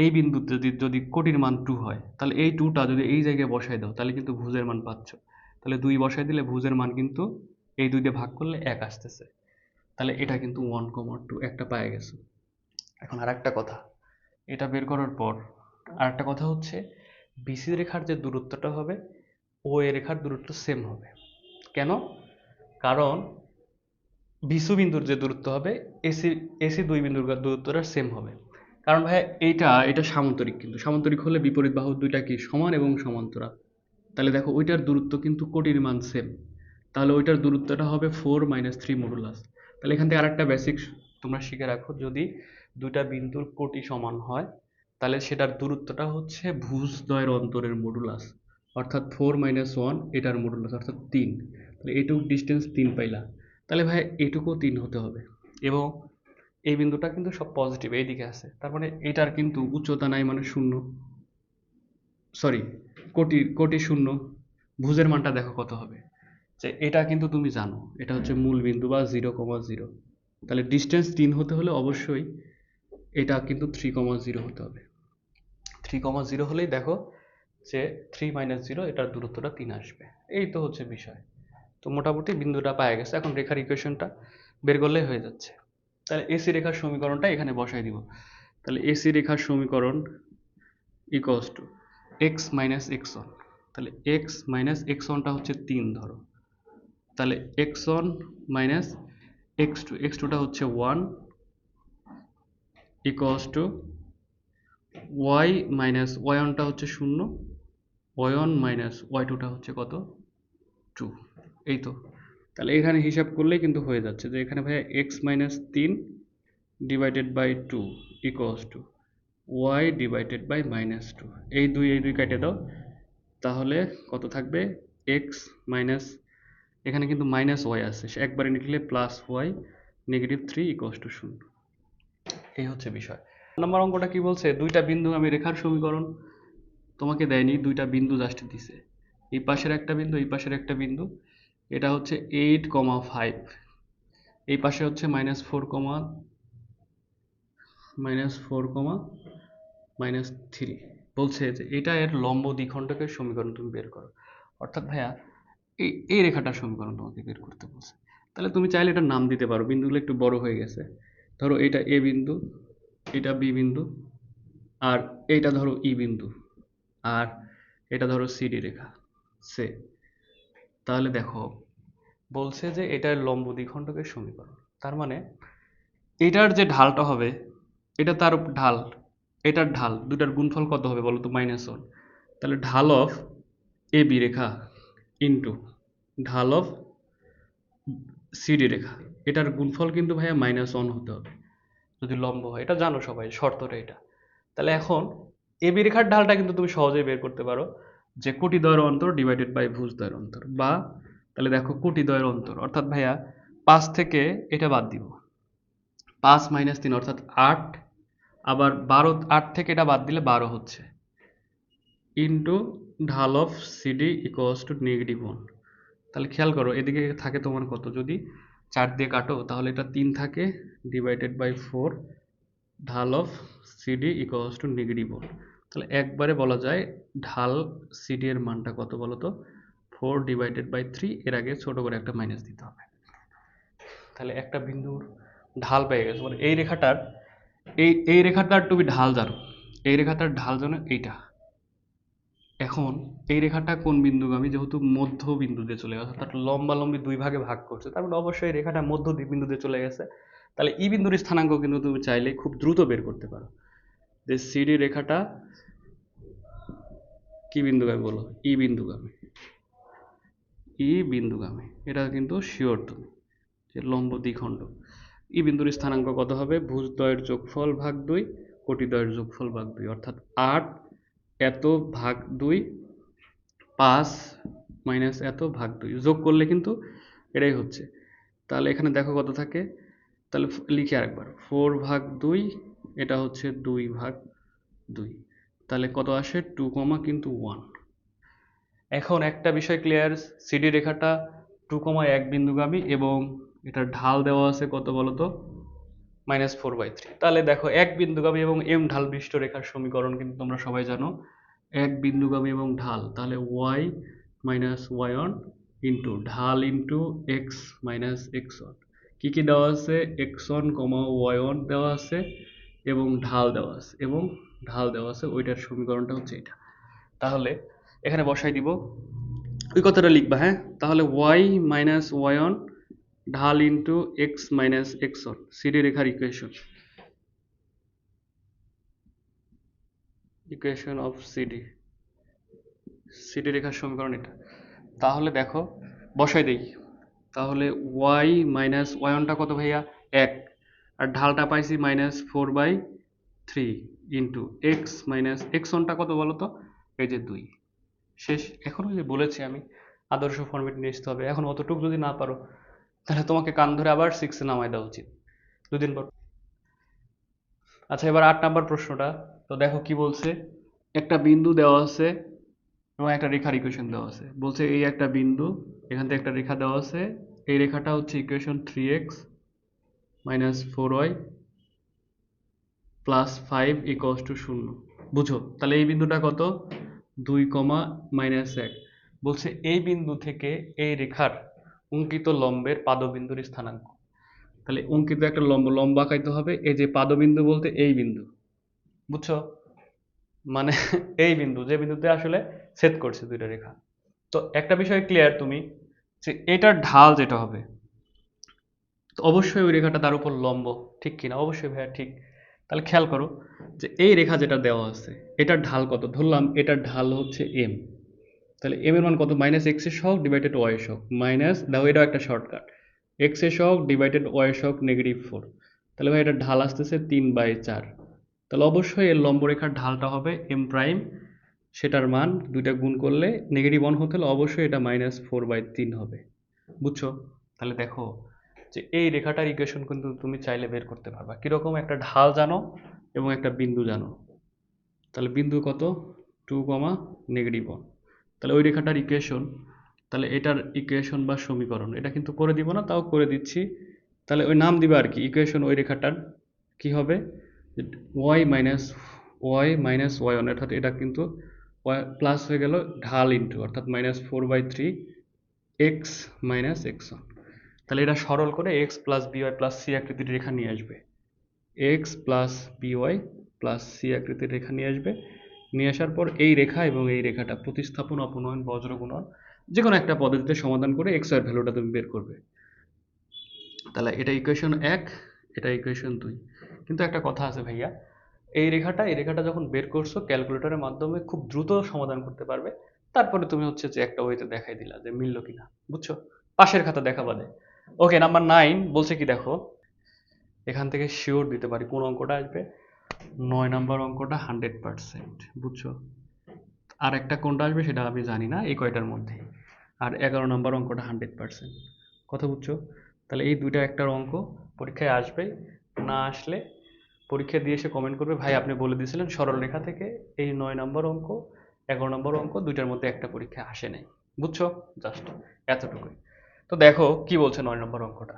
এই বিন্দুতে যদি যদি কোটির মান 2 হয়, তাহলে এই 2টা যদি এই জায়গায় বসায় দাও, তাহলে কিন্তু ভুজের মান পাচ্ছ। তাহলে 2 বসায় দিলে ভুজের মান কিন্তু এই 2 দিয়ে ভাগ করলে 1 আসতেছে। তাহলে এটা কিন্তু 1,2 একটা পায়ে গেছো। এখন আর একটা কথা, এটা বের করার পর আর একটা কথা হচ্ছে, বিসি রেখার যে দূরত্বটা হবে ও এ রেখার দূরত্ব সেম হবে। কেন? কারণ বিসু বিন্দুর যে দূরত্ব হবে এসি এসি দুই বিন্দুর দূরত্বটা সেম হবে। কারণ ভাই এটা সামান্তরিক, কিন্তু সামান্তরিক হলে বিপরীত বাহু দুইটা কি সমান এবং সমান্তরাল। তাহলে দেখো ওইটার দূরত্ব কিন্তু কোটির মান সেম, তাহলে ওইটার দূরত্বটা হবে 4 - 3 মডুলাস। তাহলে এখান থেকে আরেকটা বেসিক তোমরা শিখে রাখো, যদি দুইটা বিন্দুর কোটি সমান হয়, তাহলে সেটার দূরত্বটা হচ্ছে ভুজদ্বয়ের অন্তরের মডুলাস, অর্থাৎ 4 - 1 এটার মডুলাস, অর্থাৎ 3। তাহলে এইটুকু ডিস্টেন্স 3 পাইলা, তাহলে ভাই এটুকু 3 হতে হবে। এবং এই বিন্দুটা কিন্তু সব পজিটিভ এইদিকে আছে, তার মানে এটার কিন্তু উচ্চতা নাই, মানে 0, সরি, কোটি কোটি 0। ভুজের মানটা দেখো কত হবে, যে এটা কিন্তু তুমি জানো এটা হচ্ছে মূল বিন্দু বা 0,0। তাহলে ডিস্টেন্স 3 হতে হলে অবশ্যই এটা কিন্তু 3,0 হতে হবে। 3,0 হলেই দেখো যে 3 - 0 এটার দূরত্বটা 3 আসবে। এই তো হচ্ছে বিষয়। তো মোটামুটি বিন্দুটা পাওয়া গেছে, এখন রেখার ইকুয়েশনটা বের করলেই হয়ে যাচ্ছে। তাহলে এসি রেখার সমীকরণটা এখানে বসাই দিব। তাহলে এসি রেখার সমীকরণ equals to x minus x one. তাহলে এক্স মাইনাস এক্স ওয়ানটা হচ্ছে 3 ধরো, তাহলে এক্স ওয়ান মাইনাস এক্স টুটা হচ্ছে 1 equals to y minus y ওয়ানটা হচ্ছে 0, ওয়াই ওয়ান মাইনাস ওয়াই টুটা হচ্ছে কত, 2। এই তো, তাহলে এখানে হিসাব করলেই কিন্তু হয়ে যাচ্ছে যে এখানে ভাইয়া x minus 3 divided by 2 equals to y divided by minus 2। এই দুই কেটে দাও, তাহলে কত থাকবে, এক্স মাইনাস, এখানে কিন্তু মাইনাস ওয়াই আছে, একবারে লিখলে plus y negative 3 equals to 0। এই হচ্ছে বিষয়। নাম্বার অঙ্কটা কি বলছে, দুইটা বিন্দু আমি রেখার সমীকরণ, তোমাকে দেয়নি, দুইটা বিন্দু জাস্ট দিছে, এই পাশের একটা বিন্দু, এই পাশের একটা বিন্দু। এটা হচ্ছে 8,5, এই পাশে হচ্ছে -4,-3। বলছে যে এটা এর লম্ব দ্বিখণ্ডকের সমীকরণ তুমি বের করো। অর্থাৎ ভাইয়া এই রেখাটার সমীকরণ তোমাকে বের করতে বলছে। তাহলে তুমি চাইলে এটার নাম দিতে পারো, বিন্দুগুলো একটু বড় হয়ে গেছে। ধরো এটা এ বিন্দু, এটা বি বিন্দু, আর এইটা ধরো ই বিন্দু, আর এটা ধরো সিডি রেখা সে। তাহলে দেখো বলছে যে এটার লম্ব দ্বিখণ্ডকের সমীকরণ, তার মানে এটার যে ঢালটা হবে, এটা তার ঢাল, এটার ঢাল, দুটার গুণফল কত হবে বলো তো, -1। তাহলে ঢাল অফ এ বি রেখা ইন্টু ঢাল অফ সিডি রেখা, এটার গুণফল কিন্তু ভাইয়া -1 হতে হবে যদি লম্ব হয়, এটা জানো সবাই, শর্তটা এটা। তাহলে এখন এ বি রেখার ঢালটা কিন্তু তুমি সহজেই বের করতে পারো, যে কোটিদ্বয়ের অন্তর ডিভাইডেড বাই ভুজদ্বয়ের অন্তর, বা তাহলে দেখো কোটিদ্বয়ের অন্তর, অর্থাৎ ভাইয়া 5 থেকে এটা বাদ দিব, 5 - 3 অর্থাৎ 8, আবার 12, 8 থেকে এটা বাদ দিলে 12 হচ্ছে, ইন্টু ঢাল অফ সিডি ইকুয়ালস টু -1। তাহলে খেয়াল করো এদিকে থাকে তোমার কত, যদি 4 দিয়ে কাটো তাহলে এটা 3 থাকে, ডিভাইডেড বাই 4, ঢাল অফ সিডি ইকুয়ালস টু -1। তাহলে একবারে বলা যায় ঢাল সিডি এর মানটা কত বলো তো, 4 ডিভাইডেড বাই 3, এর আগে ছোট করে একটা মাইনাস দিতে হবে। তাহলে একটা বিন্দুর ঢাল পেয়ে গেছো, মানে এই রেখাটার তুমি ঢাল জানো, এই রেখাটার ঢাল জানো এইটা। এখন এই রেখাটা কোন বিন্দুগামী, যেহেতু মধ্য বিন্দু দিয়ে চলে গেছে, অর্থাৎ লম্বালম্বি দুই ভাগে ভাগ করছে, তার মানে অবশ্যই রেখাটা মধ্য বিন্দু দিয়ে চলে গেছে। তাহলে ই বিন্দুর স্থানাঙ্ক কিন্তু তুমি চাইলে খুব দ্রুত বের করতে পারো, যে সিডি রেখাটা কি বিন্দুগামী বলো, ই বিন্দুগামী, ই বিন্দুগামী, এটা কিন্তু শিওর তুমি, যে লম্ব দ্বিখণ্ড। ই বিন্দুর স্থানাঙ্ক কত হবে, ভুজদ্বয়ের যোগফল ভাগ 2, কোটিদ্বয়ের যোগফল ভাগ 2, অর্থাৎ 8 এত ভাগ 2, 5 মাইনাস এত ভাগ 2, যোগ করলে কিন্তু এটাই হচ্ছে। তাহলে এখানে দেখো কত থাকে, তাহলে লিখি আরেকবার, 4 ভাগ 2, এটা হচ্ছে 2 ভাগ 2, তাহলে কত আসে 2, কিন্তু 1। এখন একটা বিষয় ক্লিয়ার, সিডি রেখাটা 2,1 বিন্দুগামী এবং এটার ঢাল দেওয়া আছে কত বলতো, -4/3। তাহলে দেখো এক বিন্দুগামী এবং এম ঢাল বিশিষ্ট রেখার সমীকরণ কিন্তু তোমরা সবাই জানো, এক বিন্দুগামী এবং ঢাল, তাহলে y minus y one into ঢাল into x minus x one. কী কী দেওয়া আছে, x one comma y one দেওয়া আছে এবং ঢাল দেওয়া আছে, ওইটার সমীকরণটা হচ্ছে এটা। তাহলে এখানে বসাই দিব, ওই কথাটা লিখবা, হ্যাঁ। তাহলে ওয়াই মাইনাস ওয়াই ওয়ান ঢাল into x minus x one, CD রেখার ইকুয়েশন অফ সিডি রেখার সমীকরণ এটা। তাহলে দেখো বসাই দেই, তাহলে ওয়াই মাইনাস ওয়াই ওয়ানটা কত ভাইয়া, 1, আর ঢালটা পাইছি -4/3 ইন্টু এক্স মাইনাস এক্স ওয়ানটা কত বলো তো, এই যে 2। শেষ। এখন ওই যে বলেছি আমি আদর্শ ফরম্যাট নিয়ে আসতে হবে, এখন অতটুকু যদি না পারো তাহলে তোমাকে কান ধরে আবার 6-এ নামাই দেওয়া উচিত, দুদিন পর। আচ্ছা, এবার 8 নাম্বার প্রশ্নটা। তো দেখো কি বলছে, একটা বিন্দু দেওয়া আছে এবং একটা রেখার ইকুয়েশন দেওয়া আছে। বলছে এই একটা বিন্দু, এখান থেকে একটা রেখা দেওয়া আছে, এই রেখাটা হচ্ছে equation 3x minus 4y plus 5 equals to 0। বুঝো তাহলে এই বিন্দুটা কত, 2, -1। বলছে এই বিন্দু থেকে এই রেখার অঙ্কিত লম্বের পাদবিন্দুর স্থানাঙ্ক। তাহলে অঙ্কিত একটা লম্ব আঁকাইতে হবে, এই যে পাদবিন্দু বলতে এই বিন্দু, বুঝছো, মানে এই বিন্দু, যে বিন্দুতে আসলে ছেদ করছে দুইটা রেখা। তো একটা বিষয় ক্লিয়ার তুমি, যে এটার ঢাল যেটা হবে, তো অবশ্যই ওই রেখাটা তার উপর লম্ব, ঠিক কিনা, অবশ্যই ভাইয়া ঠিক। তাহলে খেয়াল করো যে এই রেখা যেটা দেওয়া আছে এটার ঢাল কত, ধরলাম এটার ঢাল হচ্ছে এম, তাহলে এম এর মান কত, মাইনাস এক্স এর সহগ ডিভাইডেড ওয়াই এর সহগ, মাইনাস দাও এটাও একটা শর্টকাট, এক্স এর সহগ ডিভাইডেড ওয়াই এর সহগ -4, তাহলে ভাই এটার ঢাল আসতেছে 3/4, তাহলে অবশ্যই এর লম্ব রেখার ঢালটা হবে এম প্রাইম, সেটার মান দুইটা গুণ করলে -1 হতে হলে অবশ্যই এটা -4/3 হবে, বুঝছো? তাহলে দেখো যে এই রেখাটার ইকুয়েশন কিন্তু তুমি চাইলে বের করতে পারবা, কিরকম, একটা ঢাল জানো এবং একটা বিন্দু জানো, তাহলে বিন্দু কত 2, -1, তাহলে ওই রেখাটার ইকুয়েশন, তাহলে এটার ইকুয়েশন বা সমীকরণ এটা কিন্তু করে দিব না, তাও করে দিচ্ছি, তাহলে ওই নাম দিবা আর কি ইকুয়েশন, ওই রেখাটার কি হবে, y-y-y1, অর্থাৎ এটা কিন্তু প্লাস হয়ে গেল ঢাল ইন্টু, অর্থাৎ -4/3 এক্স মাইনাস এক্স1, তাহলে এটা সরল করে x plus b y plus c আকৃতির রেখা নিয়ে আসবে, x plus b y plus c আকৃতির রেখা নিয়ে আসবে, নিয়ে আসার পর এই রেখা এবং এই রেখাটা প্রতিস্থাপন, অপনয়ন, বজ্র গুণন যে কোনো একটা পদ্ধতিতে সমাধান করে এক্স এর ভ্যালুটা তুমি বের করবে, তাহলে এটা ইকুয়েশন 1, এটা ইকুয়েশন 2, কিন্তু একটা কথা আছে ভাইয়া, এই রেখাটা যখন বের করছো ক্যালকুলেটরের মাধ্যমে খুব দ্রুত সমাধান করতে পারবে, তারপরে তুমি হচ্ছে যে একটা ওয়েতে দেখাই দিলা যে মিললো কিনা, বুঝছো, পাশের খাতা দেখা বাদে। ওকে, নাম্বার 9 বলছে কি দেখো, এখান থেকে শিওর দিতে পারি কোন অঙ্কটা আসবে, 9 নম্বর অঙ্কটা 100%, বুঝছো, আর একটা কোনটা আসবে সেটা আমি জানি না, এই কয়টার মধ্যে, আর 11 নম্বর অঙ্কটা 100%, কথা বুঝছো? তাহলে এই দুইটা একটার অঙ্ক পরীক্ষায় আসবে, না আসলে পরীক্ষা দিয়ে এসে কমেন্ট করবে ভাই আপনি বলে দিয়েছিলেন সরল রেখা থেকে এই 9 নম্বর অঙ্ক, 11 নম্বর অঙ্ক দুইটার মধ্যে একটা পরীক্ষা আসে নাই, বুঝছো, জাস্ট এতটুকুই। তো দেখো কি বলছে 9 নম্বর অঙ্কটা,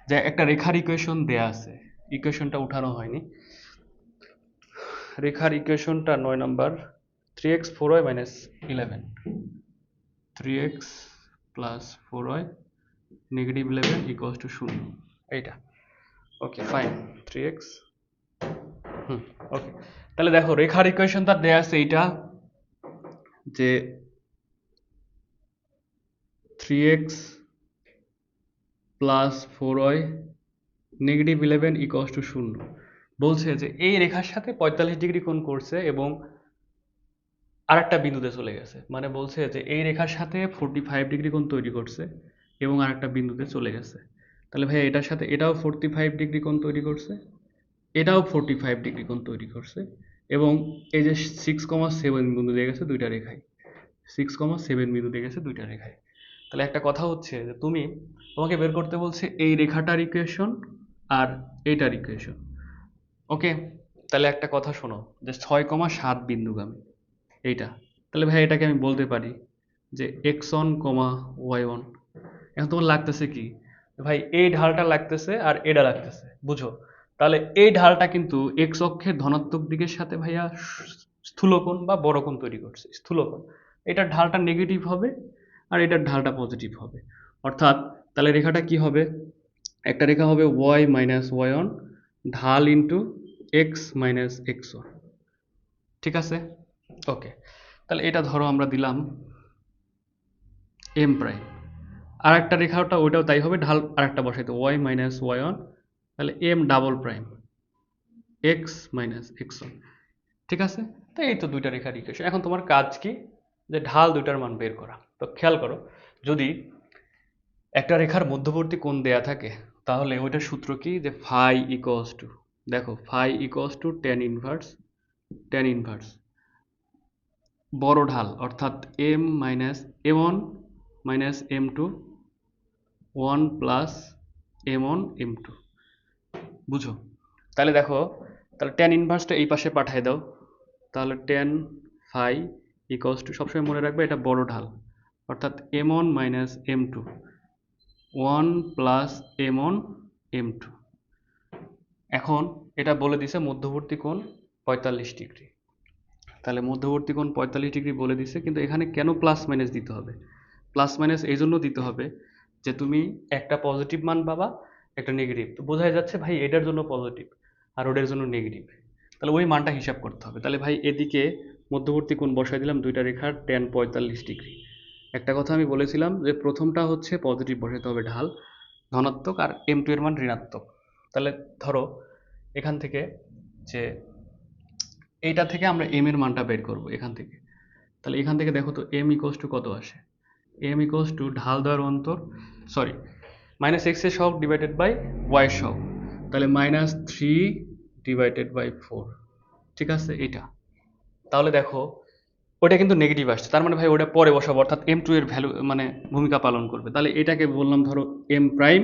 যে একটা রেখার ইকুয়েশন দেয়া আছে, ইকুয়েশনটা উঠানো হয়নি, রেখার ইকুয়েশনটা 9 নম্বর, 3x 4y minus 11, 3x plus 4y -11 equals to 0, এইটা, ওকে ফাইন, 3x, ওকে, তাহলে দেখো রেখার ইকুয়েশনটা দেয়া আছে এইটা, যে 3x plus 4y -11 equals to 0, বলছে যে এই রেখার সাথে 45 ডিগ্রি কোণ করছে এবং আরেকটা বিন্দুতে চলে গেছে, মানে বলছে যে এই রেখার সাথে 45 ডিগ্রি কোণ তৈরি করছে এবং আরেকটা বিন্দুতে চলে গেছে, তাহলে ভাই এটার সাথে এটাও 45 ডিগ্রি কোণ তৈরি করছে, এটাও 45 ডিগ্রি কোণ তৈরি করছে, এবং এই যে 6,7 বিন্দু দিয়ে গেছে দুইটা রেখায়, 6,7 বিন্দু দিয়ে গেছে দুইটা রেখায়, তাহলে একটা কথা হচ্ছে যে তোমাকে বের করতে বলছে এই রেখাটার ইকুয়েশন আর এইটার ইকুয়েশন, ওকে, তাহলে একটা কথা শোনো যে 6,7 বিন্দুগামী এইটা, তাহলে ভাই এটাকে আমি বলতে পারি যে x1, y1, এখন তোমার লাগতেছে কি, ভাই এই ঢালটা লাগতেছে আর এটা লাগতেছে, বুঝো, তাহলে এই ঢালটা কিন্তু এক্স অক্ষের ধনাত্মক দিকের সাথে ভাইয়া স্থূলকোণ বা বড় কোণ তৈরি করছে, স্থূলকোণ, এটার ঢালটা নেগেটিভ হবে আর এটার ঢালটা পজিটিভ হবে, অর্থাৎ তাহলে রেখাটা কি হবে, একটা রেখা হবে y মাইনাস y1 ঢাল ইন্টু এক্স মাইনাস x1, ঠিক আছে, ওকে, তাহলে এটা ধরো আমরা দিলাম এম প্রাইম, আর একটা রেখাটা ওইটাও তাই হবে, ঢাল আর একটা বসাইতে y মাইনাস y1, তাহলে m double prime x minus x1, ঠিক আছে, তো এই তো দুইটা রেখার ইকুয়েশন, এখন তোমার কাজ কি, যে ঢাল দুইটার মান বের করা, তো খেয়াল করো যদি একটা রেখার মধ্যবর্তী কোণ দেয়া থাকে তাহলে ওইটার সূত্র কি, যে ফাই ইকুয়ালস টু, দেখো phi equals to tan inverse বড় ঢাল অর্থাৎ m minus m1 minus m2 1 plus m1 m2, বুঝো, তাহলে দেখো, তাহলে tan ইনভার্সটা এই পাশে পাঠিয়ে দাও, তাহলে tan ফাই ইকুয়ালস টু, সবসময় মনে রাখবে এটা বড় ঢাল অর্থাৎ m1 minus m2 1 plus m1 m2, এখন এটা বলে দিছে মধ্যবর্তী কোণ 45 ডিগ্রি, তাহলে মধ্যবর্তী কোণ 45 ডিগ্রি বলে দিছে, কিন্তু এখানে কেন প্লাস মাইনাস দিতে হবে, প্লাস মাইনাস এই জন্য দিতে হবে যে তুমি একটা পজিটিভ মান পাবা একটা নেগেটিভ, তো বোঝাই যাচ্ছে ভাই এটার জন্য পজিটিভ আর ওটার জন্য নেগেটিভ, তাহলে ওই মানটা হিসাব করতে হবে, তাহলে ভাই এদিকে মধ্যবর্তী কোণ বসাই দিলাম দুইটা রেখার tan 45 ডিগ্রি, একটা কথা আমি বলেছিলাম যে প্রথমটা হচ্ছে পজিটিভ বসাতে হবে ঢাল ধনাত্মক আর m2 এর মান ঋণাত্মক, তাহলে ধরো এখান থেকে যে এইটা থেকে আমরা এম এর মানটা বের করব এখান থেকে। তাহলে এখান থেকে দেখো তো এম ইকোয়াস টু কত আসে। এম ইকোয়াস টু ঢাল দেওয়ার অন্তর, সরি, মাইনাস এক্স এর সহগ ডিভাইডেড বাই ওয়াই এর সহগ। তাহলে -3/4, ঠিক আছে এটা। তাহলে দেখো ওটা কিন্তু নেগেটিভ আসছে, তার মানে ভাই ওটা পরে বসাবো, অর্থাৎ m2 এর ভ্যালু মানে ভূমিকা পালন করবে। তাহলে এটাকে বললাম ধরো m প্রাইম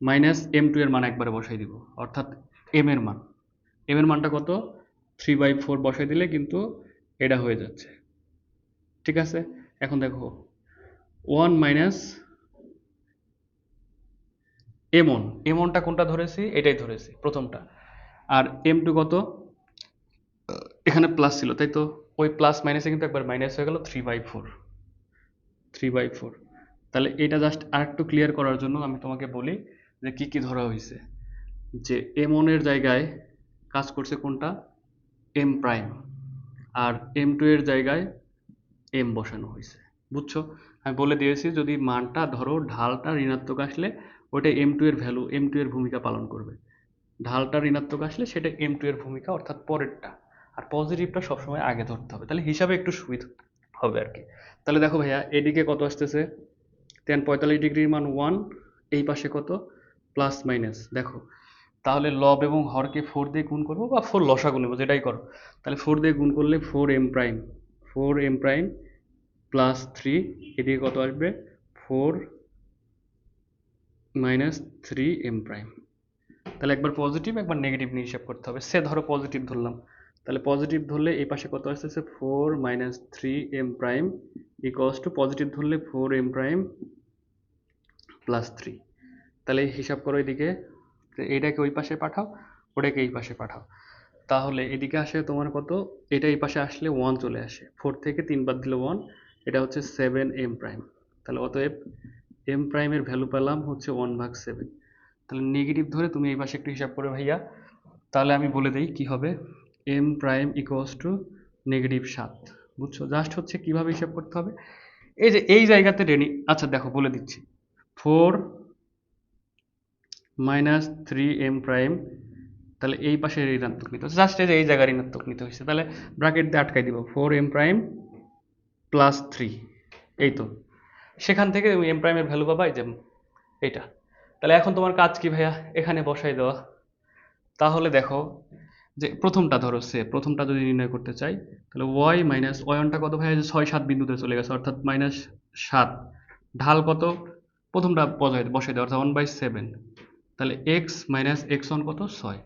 মাইনাস m2 এর মান একবারে বসাই দিব, অর্থাৎ m এর মান, m এর মানটা কত 3/4 বসাই দিলে কিন্তু এটা হয়ে যাচ্ছে, ঠিক আছে। এখন দেখো 1 মাইনাস m1টা কোনটা ধরেছি, এটাই ধরেছি প্রথমটা। আর m2 কত, এখানে প্লাস ছিল তাই তো, ওই প্লাস মাইনাসে কিন্তু একবার মাইনাস হয়ে গেল 3/4। তাহলে এটা জাস্ট আরেকটু ক্লিয়ার করার জন্য আমি তোমাকে বলি যে কি কি ধরা হয়েছে। যে m1 এর জায়গায় কাজ করছে কোনটা, m প্রাইম, আর m2 এর জায়গায় m বসানো হয়েছে, বুঝছো। আমি বলে দিয়েছি যদি মানটা ধরো ঢালটা ঋণাত্মক আসলে ওটা m2 এর ভ্যালু, m2 এর ভূমিকা পালন করবে। ঢালটা ঋণাত্মক আসলে সেটা m2 এর ভূমিকা, অর্থাৎ পরেরটা। আর পজিটিভটা সবসময় আগে ধরতে হবে, তাহলে হিসাবে একটু সুবিধা হবে আর কি। তাহলে দেখো ভাইয়া এদিকে কত আসতেছে, tan45 ডিগ্রির মান 1, এই পাশে কত প্লাস মাইনাস, দেখো তাহলে লব এবং হরকে 4 দিয়ে গুণ করবো বা 4 লসাগু নেবো, যেটাই করো। তাহলে 4 দিয়ে গুণ করলে 4m প্রাইম প্লাস 3, এদিকে কত আসবে 4 মাইনাস 3m প্রাইম। তাহলে একবার পজিটিভ একবার নেগেটিভ নিয়ে হিসাব করতে হবে। সে ধরো পজিটিভ ধরলাম, তাহলে পজিটিভ ধরলে এই পাশে কত আসতেছে 4 minus 3m prime equals to, positive ধরলে 4m প্রাইম প্লাস 3। তাহলে হিসাব করো এদিকে, এইটাকে ওই পাশে পাঠাও, ওটাকে এই পাশে পাঠাও। তাহলে এদিকে আসে তোমার কত, এটা এই পাশে আসলে 1 চলে আসে, 4 থেকে 3 বাদ দিলে 1, এটা হচ্ছে 7m প্রাইম। তাহলে অতএব m প্রাইমের ভ্যালু পেলাম হচ্ছে 1/7। তাহলে নেগেটিভ ধরে তুমি এই পাশে একটু হিসাব করে ভাইয়া, তাহলে আমি বলে দিই কি হবে, m প্রাইম ইকুয়ালস টু -7, বুঝছো। জাস্ট হচ্ছে কিভাবে হিসাব করতে হবে, এই যে এই জায়গাতে রেনি, আচ্ছা দেখো বলে দিচ্ছি, 4 মাইনাস 3m প্রাইম, তাহলে এই পাশে ঋণাত্মক নিতে হচ্ছে, জাস্ট এই যে এই জায়গায় ঋণাত্মক নিতে হচ্ছে, তাহলে ব্র্যাকেট দিয়ে আটকাই দিব 4m প্রাইম প্লাস 3, এই তো সেখান থেকে তুমি m প্রাইমের ভ্যালু পাবা এই যে এইটা। তাহলে এখন তোমার কাজ কি ভাইয়া, এখানে বসাই দেওয়া। তাহলে দেখো যে প্রথমটা ধরো, প্রথমটা যদি নির্ণয় করতে চাই, তাহলে y মাইনাস y1টা কত ভাইয়া, যে 6-7 বিন্দুতে চলে গেছে, অর্থাৎ -7, ঢাল কত, প্রথমটা বসাই দেওয়া, অর্থাৎ 1/7। তাহলে x মাইনাস x1 কত 6,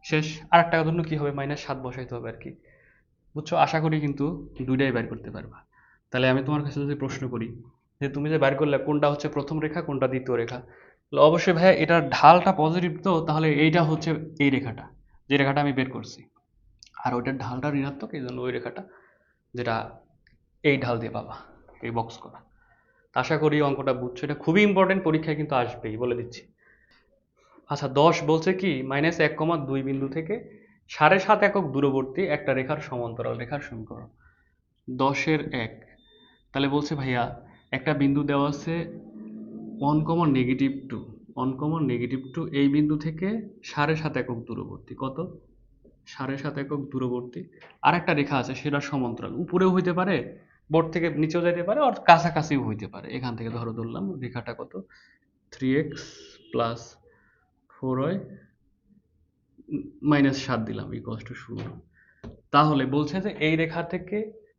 শেষ। আর একটা জন্য কি হবে, -7 বসাইতে হবে আর কি, বুঝছো। আশা করি কিন্তু দুইটাই বের করতে পারবা। তাহলে আমি তোমার কাছে যদি প্রশ্ন করি যে তুমি যে বের করলে কোনটা হচ্ছে প্রথম রেখা কোনটা দ্বিতীয় রেখা, তাহলে অবশ্যই ভাইয়া এটার ঢালটা পজিটিভ, তো তাহলে এইটা হচ্ছে এই রেখাটা, যে রেখাটা আমি বের করছি। আর ওইটার ঢালটা ঋণাত্মক, এই জন্য ওই রেখাটা, যেটা এই ঢাল দিয়ে পাবা, এই বক্স করা। তা আশা করি অঙ্কটা বুঝছো, এটা খুবই ইম্পর্টেন্ট, পরীক্ষায় কিন্তু আসবেই, বলে দিচ্ছি। আচ্ছা 10 বলছে কি, -1,2 বিন্দু থেকে 7.5 একক দূরবর্তী একটা রেখার সমান্তরাল রেখার সমীকরণ। 10-এর 1, তাহলে বলছে ভাইয়া একটা বিন্দু দেওয়া আছে 1,-2, 1,-2, এই বিন্দু থেকে 7.5 একক দূরবর্তী, কত 7.5 একক দূরবর্তী আর একটা রেখা আছে, সেটা সমান্তরাল, উপরেও হইতে পারে, বোর্ড থেকে নিচেও যাইতে পারে, আর কাছাকাছিও হইতে পারে। এখান থেকে ধরলাম রেখাটা কত 3x প্লাস 4y -7 দিলাম ইকুয়ালস টু 0। তাহলে বলছে যে এই রেখা থেকে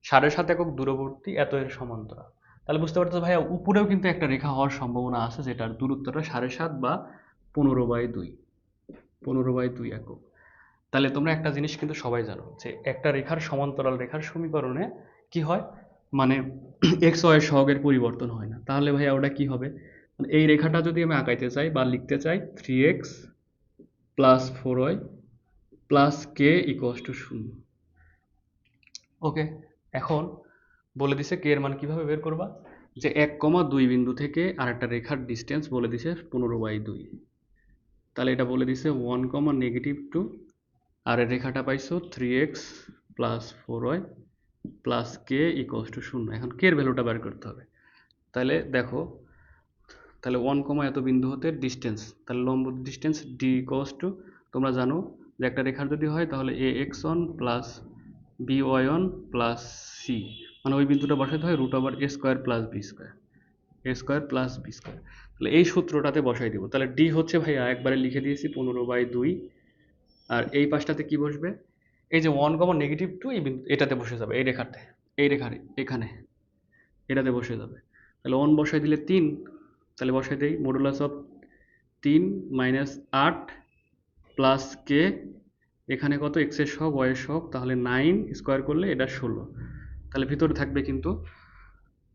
7.5 একক দূরবর্তী এত এর সমান্তরাল। তাহলে বুঝতে পারছো ভাইয়া উপরেও কিন্তু একটা রেখা হওয়ার সম্ভাবনা আছে, যেটার দূরত্বটা 7.5 বা 15/2, 15/2 একক। তাহলে তোমরা একটা জিনিস কিন্তু সবাই জানো যে একটা রেখার সমান্তরাল রেখার সমীকরণে কি হয়, মানে এক্স ওয়াই সহগের পরিবর্তন হয় না। তাহলে ভাইয়া ওটা কি হবে, মানে এই রেখাটা যদি আমি আঁকাইতে চাই বা লিখতে চাই 3x plus 4y plus K equals to 0। ওকে, এখন বলে দিছে কে এর মান কিভাবে বের করবা, যে 1,2 বিন্দু থেকে আর একটা রেখার ডিস্টেন্স বলে দিছে 15/2। তাহলে এটা বলে দিছে 1,-2, আর এর রেখাটা পাইছো 3x plus 4y plus K equals to 0। এখন কে এর ভ্যালুটা বের করতে হবে। তাহলে দেখো, তাহলে 1, এত বিন্দু হতে ডিস্টেন্স, তাহলে লম্ব ডিস্টেন্স ডি ইকুয়ালস টু, তোমরা জানো যে একটা রেখার যদি হয় তাহলে a x one plus b y one plus c, মানে ওই বিন্দুটা বসাতে হয় root over a square plus b square, a square plus b square. তাহলে এই সূত্রটাতে বসাই দিব। তাহলে ডি হচ্ছে ভাইয়া একবারে লিখে দিয়েছি 15/2, আর এই পাশটাতে কি বসবে, এই যে 1, -2 এই এটাতে বসে যাবে, এই রেখাতে, এই রেখার এখানে এটাতে বসে যাবে। তাহলে 1 বসাই দিলে 3, তাহলে বসাই দেই মডুলাস অফ 3 - 8 প্লাস কে, এখানে কত এক্স এর সহগ ওয়াই এর সহগ, তাহলে 9 স্কোয়ার করলে এটা 16, তাহলে ভিতরে থাকবে কিন্তু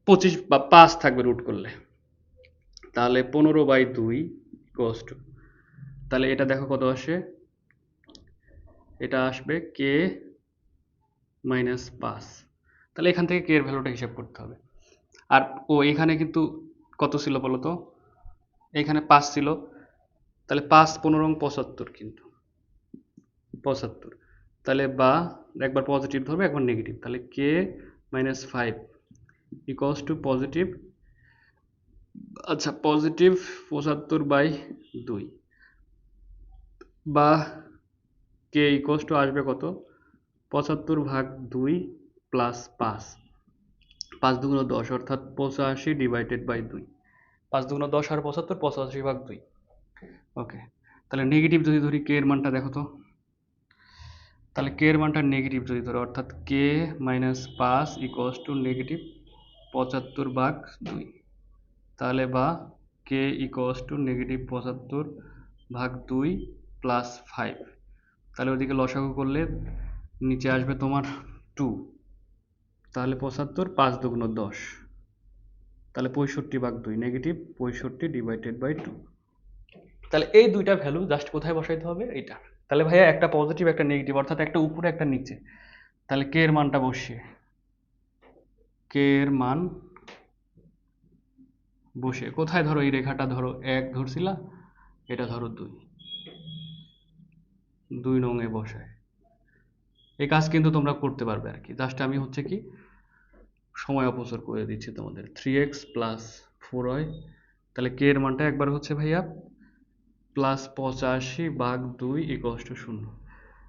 25 বা 5 থাকবে রুট করলে, তাহলে 15/2 ইকুয়ালস টু, তাহলে এটা দেখো কত আসে, এটা আসবে কে -5। তাহলে এখান থেকে কে এর ভ্যালুটা হিসাব করতে হবে। আর ও এখানে কিন্তু কত ছিল বলো তো, এখানে 5 ছিল, তাহলে 5 15 75, কিন্তু 75, তাহলে বা একবার পজিটিভ ধরবে একবার নেগেটিভ, তাহলে কে -5 ইকুয়ালস টু পজিটিভ, আচ্ছা পজিটিভ 75/2, বা কে ইকুয়ালস টু আসবে কত, 75/2 প্লাস 5, 5 দুগুণ 10 অর্থাৎ 85/2, 5 দুগুণ 10 আর 75, 85/2। ওকে, তাহলে নেগেটিভ যদি ধরি কে এর মানটা দেখো তো, তাহলে কে এর মানটা নেগেটিভ যদি ধরো, অর্থাৎ কে -5 ইকুয়ালস টু নেগেটিভ 75/2, তাহলে বা কে ইকুয়ালস টু নেগেটিভ 75/2 প্লাস 5, তাহলে ওদিকে লসাগু করলে নিচে আসবে তোমার 2, তাহলে 75, 5 দুগুণ 10, তাহলে 65/2, নেগেটিভ 65/2। তাহলে এই দুইটা ভ্যালু জাস্ট কোথায় বসাইতে হবে, এইটা। তাহলে ভাইয়া একটা পজিটিভ একটা নেগেটিভ, অর্থাৎ একটা উপরে একটা নিচে, তাহলে কে এর মানটা বসিয়ে, কে এর মান বসে কোথায়, ধরো এই রেখাটা ধরো 1 ধরছিলা, এটা ধরো 2 নং এ বসায়। এই কাজ কিন্তু তোমরা করতে পারবে আর কি, জাস্ট আমি হচ্ছে কি সময় অপচয় করে দিচ্ছি তোমাদের। 3x প্লাস 4y, তাহলে কে এর মানটা একবার হচ্ছে ভাইয়া +85/2 ইকুয়ালস টু 0।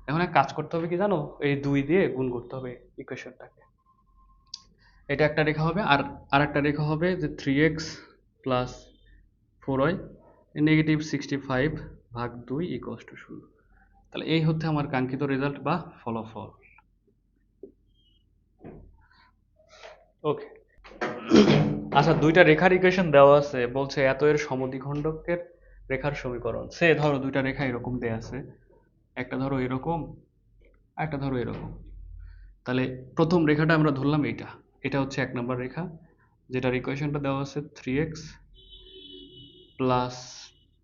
এখন এক কাজ করতে হবে কি জানো, এই 2 দিয়ে গুণ করতে হবে ইকুয়েশনটাকে, এটা একটা রেখা হবে, আর আরেকটা রেখা হবে যে 3x plus 4y -65/2 equals to 0। তাহলে এই হচ্ছে আমার কাঙ্ক্ষিত রেজাল্ট বা ফলাফল। ওকে, আচ্ছা দুইটা রেখার ইকুয়েশন দেওয়া আছে, বলছে এত এর সমদ্বিখণ্ডকের রেখার সমীকরণ। সে ধরো দুইটা রেখা এরকম দেয়া আছে, একটা ধরো এরকম, একটা ধরো এরকম। তাহলে প্রথম রেখাটা আমরা ধরলাম এইটা, এটা হচ্ছে 1 নম্বর রেখা, যেটার ইকুয়েশনটা দেওয়া আছে 3x plus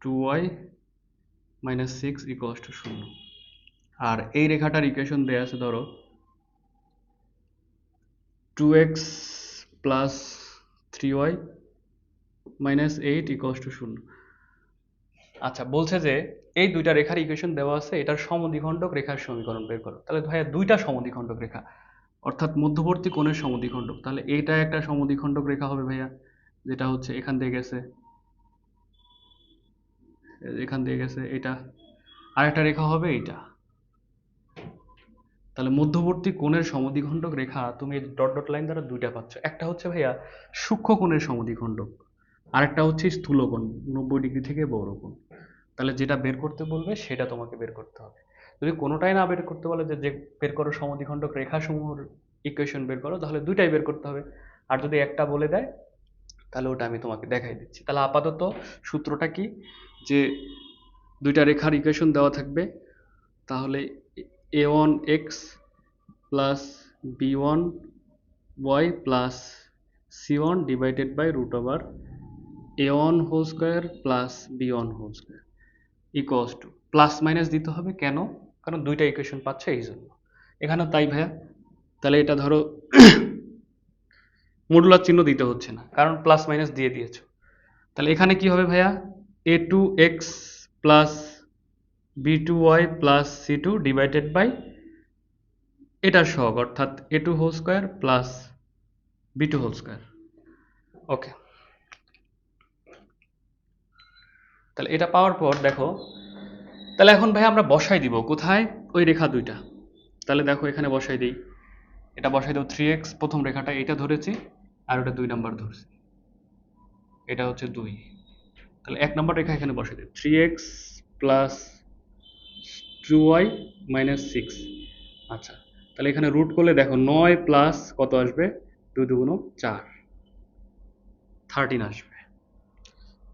2y minus 6 equals to 0। আর এই রেখাটার ইকুয়েশন দেওয়া আছে ধরো 2x plus 3y minus 8 equals to 0। আচ্ছা বলছে যে এই দুইটা রেখার ইকুয়েশন দেওয়া আছে, এটার সমদ্বিখণ্ডক রেখার সমীকরণ বের করো। তাহলে ভাইয়া দুইটা সমদ্বিখণ্ডক রেখা, অর্থাৎ মধ্যবর্তী কোণের সমদ্বিখণ্ডক, তাহলে এইটা একটা সমদ্বিখণ্ডক রেখা হবে ভাইয়া, যেটা হচ্ছে এখান দিয়ে গেছে, এখান দিয়ে গেছে এটা, আরেকটা রেখা হবে এইটা। তাহলে মধ্যবর্তী কোণের সমদ্বিখণ্ডক রেখা তুমি এই ডট ডট লাইন দ্বারা দুইটা পাচ্ছ, একটা হচ্ছে ভাইয়া সূক্ষ্ম কোণের সমদ্বিখণ্ডক, আরেকটা হচ্ছে স্থূল কোণ 90 ডিগ্রি থেকে বড় কোণ। তাহলে যেটা বের করতে বলবে সেটা তোমাকে বের করতে হবে। যদি কোনোটাই না বের করতে বলে, যে বের করো সমদ্বিখণ্ডক রেখাসমূহের ইকুয়েশন বের করো, তাহলে দুইটাই বের করতে হবে। আর যদি একটা বলে দেয় তাহলে ওটা আমি তোমাকে দেখাই দিচ্ছি। তাহলে আপাতত সূত্রটা কি, যে দুইটা রেখার ইকুয়েশন দেওয়া থাকবে, তাহলে a1x plus b1y plus c1 divided by root over a1 whole square plus b1 whole square equals to, plus minus দিতে হবে কেন, কারণ দুইটা ইকুয়েশন পাচ্ছে এই জন্য, এখানেও তাই ভাইয়া। তাহলে এটা ধরো মডুলার চিহ্ন দিতে হচ্ছে না, কারণ প্লাস মাইনাস দিয়ে দিয়েছো। তাহলে এখানে কি হবে ভাইয়া, a2x plus b2y plus c2 divided by এটার সহগ, অর্থাৎ a2 whole square plus b2 whole square. Okay, তাহলে এটা পাওয়ার পর দেখো, তাহলে এখন ভাই আমরা বসাই দিব কোথায়, ওই রেখা দুইটা। তাহলে দেখো এখানে বসাই দিই, এটা বসাই দেবো 3x, প্রথম রেখাটা এটা ধরেছি আর ওটা 2 নাম্বার ধরছি, এটা হচ্ছে 2। তাহলে 1 নাম্বার রেখা এখানে বসাই দিই, 3x প্লাস 2y মাইনাস 6। আচ্ছা, তাহলে এখানে রুট করলে দেখো 9 প্লাস কত আসবে, 2 2 4, 13 আসবে।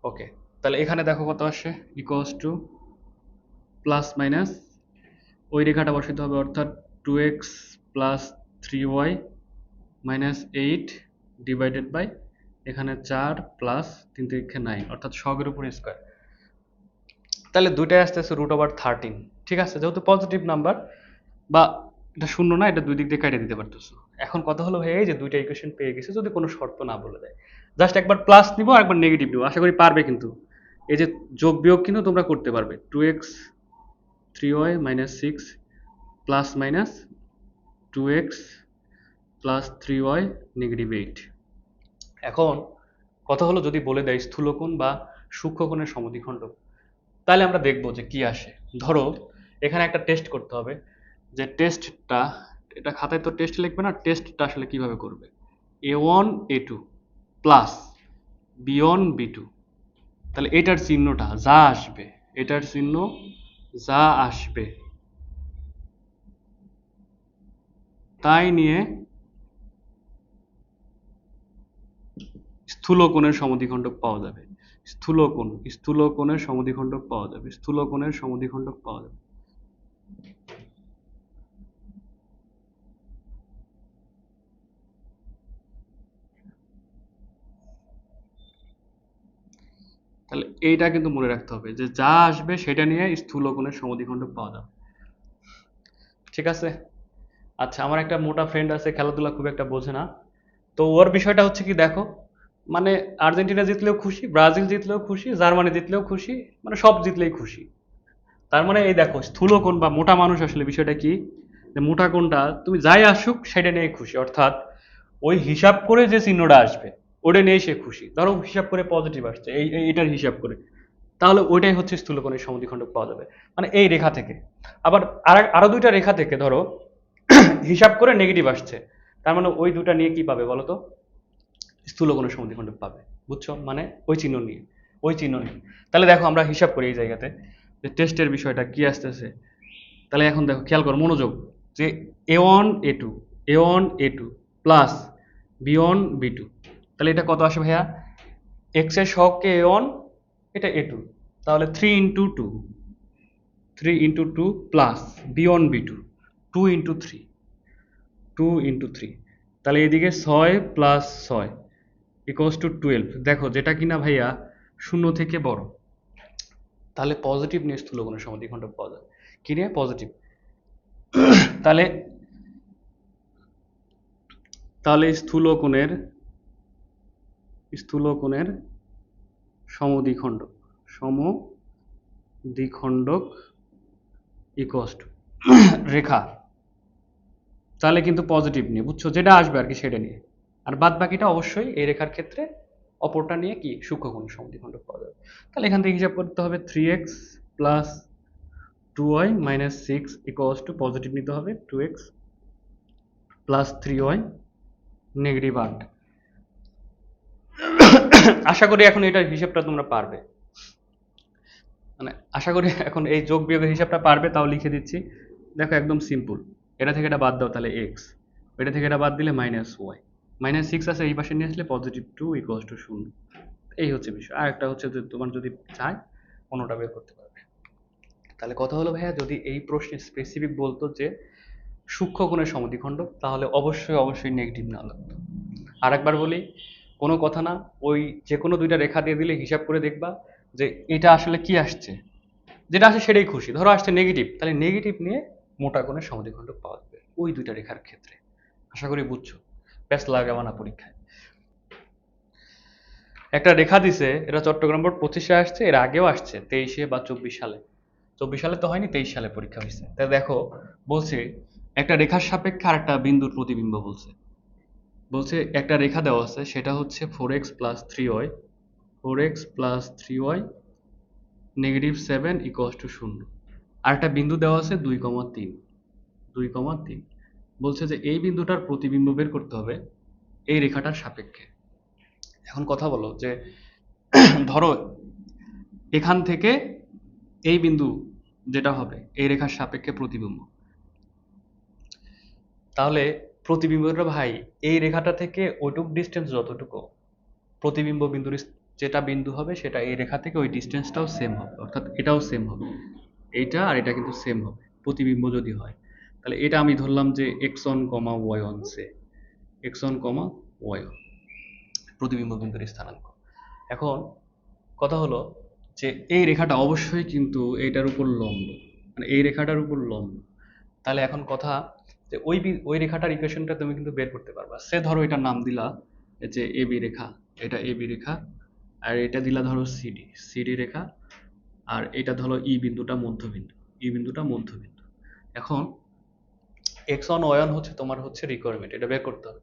ওকে, তাহলে এখানে দেখো কত আসে, ইকুয়ালস টু প্লাস মাইনাস ওই রেখাটা বসাতে হবে, অর্থাৎ 2x plus 3y minus 8 divided by এখানে 4 প্লাস 3 3 9, অর্থাৎ সবের উপর স্কোয়ার। তাহলে দুইটাই আসতে আসতে রুট ওভার 13। ঠিক আছে, যেহেতু পজিটিভ নাম্বার বা এটা শূন্য না, এটা দুই দিক দিয়ে কেটে দিতে পারতেছো। এখন কথা হলো ভাই, এই যে দুইটা ইকুয়েশন পেয়ে গেছে, যদি কোনো শর্ত না বলে দেয়, জাস্ট একবার প্লাস নিব আর একবার নেগেটিভ নিব, আশা করি পারবে। কিন্তু এই যে যোগ বিয়োগ কিন্তু তোমরা করতে পারবে, 2x 3y minus 6 plus minus 2x plus 3y negative 8। এখন কথা হলো, যদি বলে দেয় স্থূলকোণ বা সূক্ষ্মকোণের সমদ্বিখণ্ডক, তাহলে আমরা দেখবো যে কি আসে। ধরো এখানে একটা টেস্ট করতে হবে, যে টেস্টটা, এটা খাতায় তো টেস্ট লিখবে না, টেস্টটা আসলে কিভাবে করবে। a1 a2 plus b1 b2, তাহলে এটার চিহ্নটা যা আসবে, এটার চিহ্ন যা আসবে তাই নিয়ে স্থূলকোণের সমদ্বিখণ্ডক পাওয়া যাবে। স্থূলকোণের সমদ্বিখণ্ডক পাওয়া যাবে, স্থূলকোণের সমদ্বিখণ্ডক পাওয়া যাবে। তাহলে এইটা কিন্তু মনে রাখতে হবে, যে যা আসবে সেটা নিয়ে স্থূলকোণের সমদ্বিখণ্ডক পাওয়া যাবে। ঠিক আছে। আচ্ছা, আমার একটা মোটা ফ্রেন্ড আছে, খেলাধুলা খুব একটা বোঝে না, তো ওর বিষয়টা হচ্ছে কি দেখো, মানে আর্জেন্টিনা জিতলেও খুশি, ব্রাজিল জিতলেও খুশি, জার্মানি জিতলেও খুশি, মানে সব জিতলেই খুশি। তার মানে এই দেখো, স্থূলকোণ বা মোটা মানুষ আসলে বিষয়টা কি, যে মোটা কোণটা তুমি যাই আসুক সেটা নিয়ে খুশি, অর্থাৎ ওই হিসাব করে যে চিহ্নটা আসবে ওটা নিয়েই সে খুশি। ধরো হিসাব করে পজিটিভ আসছে, এটার হিসাব করে, তাহলে ওইটাই হচ্ছে স্থূলকোণের সমদ্বিখণ্ডক পাওয়া যাবে, মানে এই রেখা থেকে। আবার আরো দুইটা রেখা থেকে ধরো হিসাব করে নেগেটিভ আসছে, তার মানে ওই দুটা নিয়ে কি পাবে বলো তো, স্থূলকোণের সমদ্বিখণ্ডক পাবে। বুঝছো, মানে ওই চিহ্ন নিয়ে, ওই চিহ্ন নিয়ে। তাহলে দেখো আমরা হিসাব করি এই জায়গাতে, যে টেস্টের বিষয়টা কি আসতেছে। তাহলে এখন দেখো, খেয়াল করো, মনোযোগ, যে a1 a2 a1 a2 plus b1 b2, তাহলে এটা কত আসে ভাইয়া, x এর সহগকে a1, এটা a2, তাহলে 3 into 2, 3 into 2 plus b1 b2, 2 into 3, 2 into 3, তাহলে এদিকে 6 প্লাস 6 ইকুয়ালস টু 12। দেখো যেটা কিনা ভাইয়া শূন্য থেকে বড়, তাহলে পজিটিভ নিয়ে স্থূলকোণের সমদ্বিখণ্ডক পাওয়া যাবে। কি নিয়ে, পজিটিভ। তাহলে তাহলে স্থূলকোণের সমদ্বিখণ্ডক ইকুয়ালস টু রেখা, তাহলে কিন্তু পজিটিভ নিয়ে, বুঝছো, যেটা আসবে আর কি সেটা নিয়ে, আর বাদ বাকিটা অবশ্যই এই রেখার ক্ষেত্রে অপরটা নিয়ে কি সূক্ষ্মকোণের সমদ্বিখণ্ডক পাওয়া যাবে। তাহলে এখান থেকে হিসাব করতে হবে, 3x plus 2y minus 6 equals to, positive নিতে হবে, 2x প্লাস 3y নেগেটিভ 8। আশা করি এখন এটার হিসাবটা তোমরা পারবে, মানে আশা করি এখন এই যোগ বিয়োগের হিসাবটা পারবে। তাও লিখে দিচ্ছি, দেখো একদম সিম্পল, এটা থেকে এটা বাদ দাও, তাহলে এক্স, এটা থেকে এটা বাদ দিলে মাইনাস ওয়াই, মাইনাস 6 আছে এই পাশে নিয়ে আসলে পজিটিভ 2 ইকুয়ালস টু 0। এই হচ্ছে বিষয়। আর একটা হচ্ছে যে তোমার যদি চায় কোনোটা বের করতে পারবে। তাহলে কথা হলো ভাইয়া, যদি এই প্রশ্নে স্পেসিফিক বলতো যে সূক্ষ্মকোণের সমদ্বিখণ্ডক, তাহলে অবশ্যই অবশ্যই নেগেটিভ না লাগতো। আর একবার বলি, কোনো কথা না, ওই যে কোনো দুইটা রেখা দিয়ে দিলে হিসাব করে দেখবা যে এটা আসলে কি আসছে, যেটা আসে সেটাই খুশি। ধরো আসছে নেগেটিভ, তাহলে নেগেটিভ নিয়ে মোটা কোণের সমদ্বিখণ্ডক পাওয়া যাবে ওই দুইটা রেখার ক্ষেত্রে। আশা করি বুঝছো, ব্যাস লাগাবা না পরীক্ষায়। একটা রেখা দিছে, এটা চট্টগ্রাম বোর্ড 25-এ আসছে, এর আগেও আসছে 23-এ বা 24 সালে। 24 সালে তো হয়নি, 23 সালে পরীক্ষা হয়েছে। তাই দেখো, বলছে একটা রেখার সাপেক্ষে আরেকটা বিন্দুর প্রতিবিম্ব বলছে। বলছে একটা রেখা দেওয়া আছে, সেটা হচ্ছে 4x plus 3y, 4x plus 3y negative 7 equals to 0। আর একটা বিন্দু দেওয়া আছে 2,3, 2,3 বলছে যে এই বিন্দুটার প্রতিবিম্ব বের করতে হবে এই রেখাটার সাপেক্ষে। এখন কথা বলো যে ধরো এখান থেকে এই বিন্দু যেটা হবে এই রেখার সাপেক্ষে প্রতিবিম্ব, তাহলে প্রতিবিম্বটা ভাই এই রেখাটা থেকে ওইটুক ডিস্টেন্স যতটুকু প্রতিবিম্ব বিন্দুর যেটা বিন্দু হবে সেটা এই রেখা থেকে ওই ডিস্টেন্সটাও সেম হবে, অর্থাৎ এটাও সেম হবে, এইটা আর এটা কিন্তু সেম হবে প্রতিবিম্ব যদি হয়। তাহলে এটা আমি ধরলাম যে x1, y1 সে x1, y1 প্রতিবিম্ব বিন্দুর স্থানাঙ্ক। এখন কথা হলো যে এই রেখাটা অবশ্যই কিন্তু এইটার উপর লম্ব, মানে এই রেখাটার উপর লম্ব। তাহলে এখন কথা যে ওই রেখাটার ইকুয়েশনটা তুমি কিন্তু বের করতে পারবা। সে ধরো এটার নাম দিলা যে এবি রেখা, এটা এবি রেখা, আর এটা দিলা ধরো সিডি, সিডি রেখা, আর এটা ধরো ই বিন্দুটা মধ্যবিন্দু, ই বিন্দুটা মধ্যবিন্দু। এখন x1, y1 হচ্ছে তোমার হচ্ছে রিকোয়ারমেন্ট, এটা বের করতে হবে।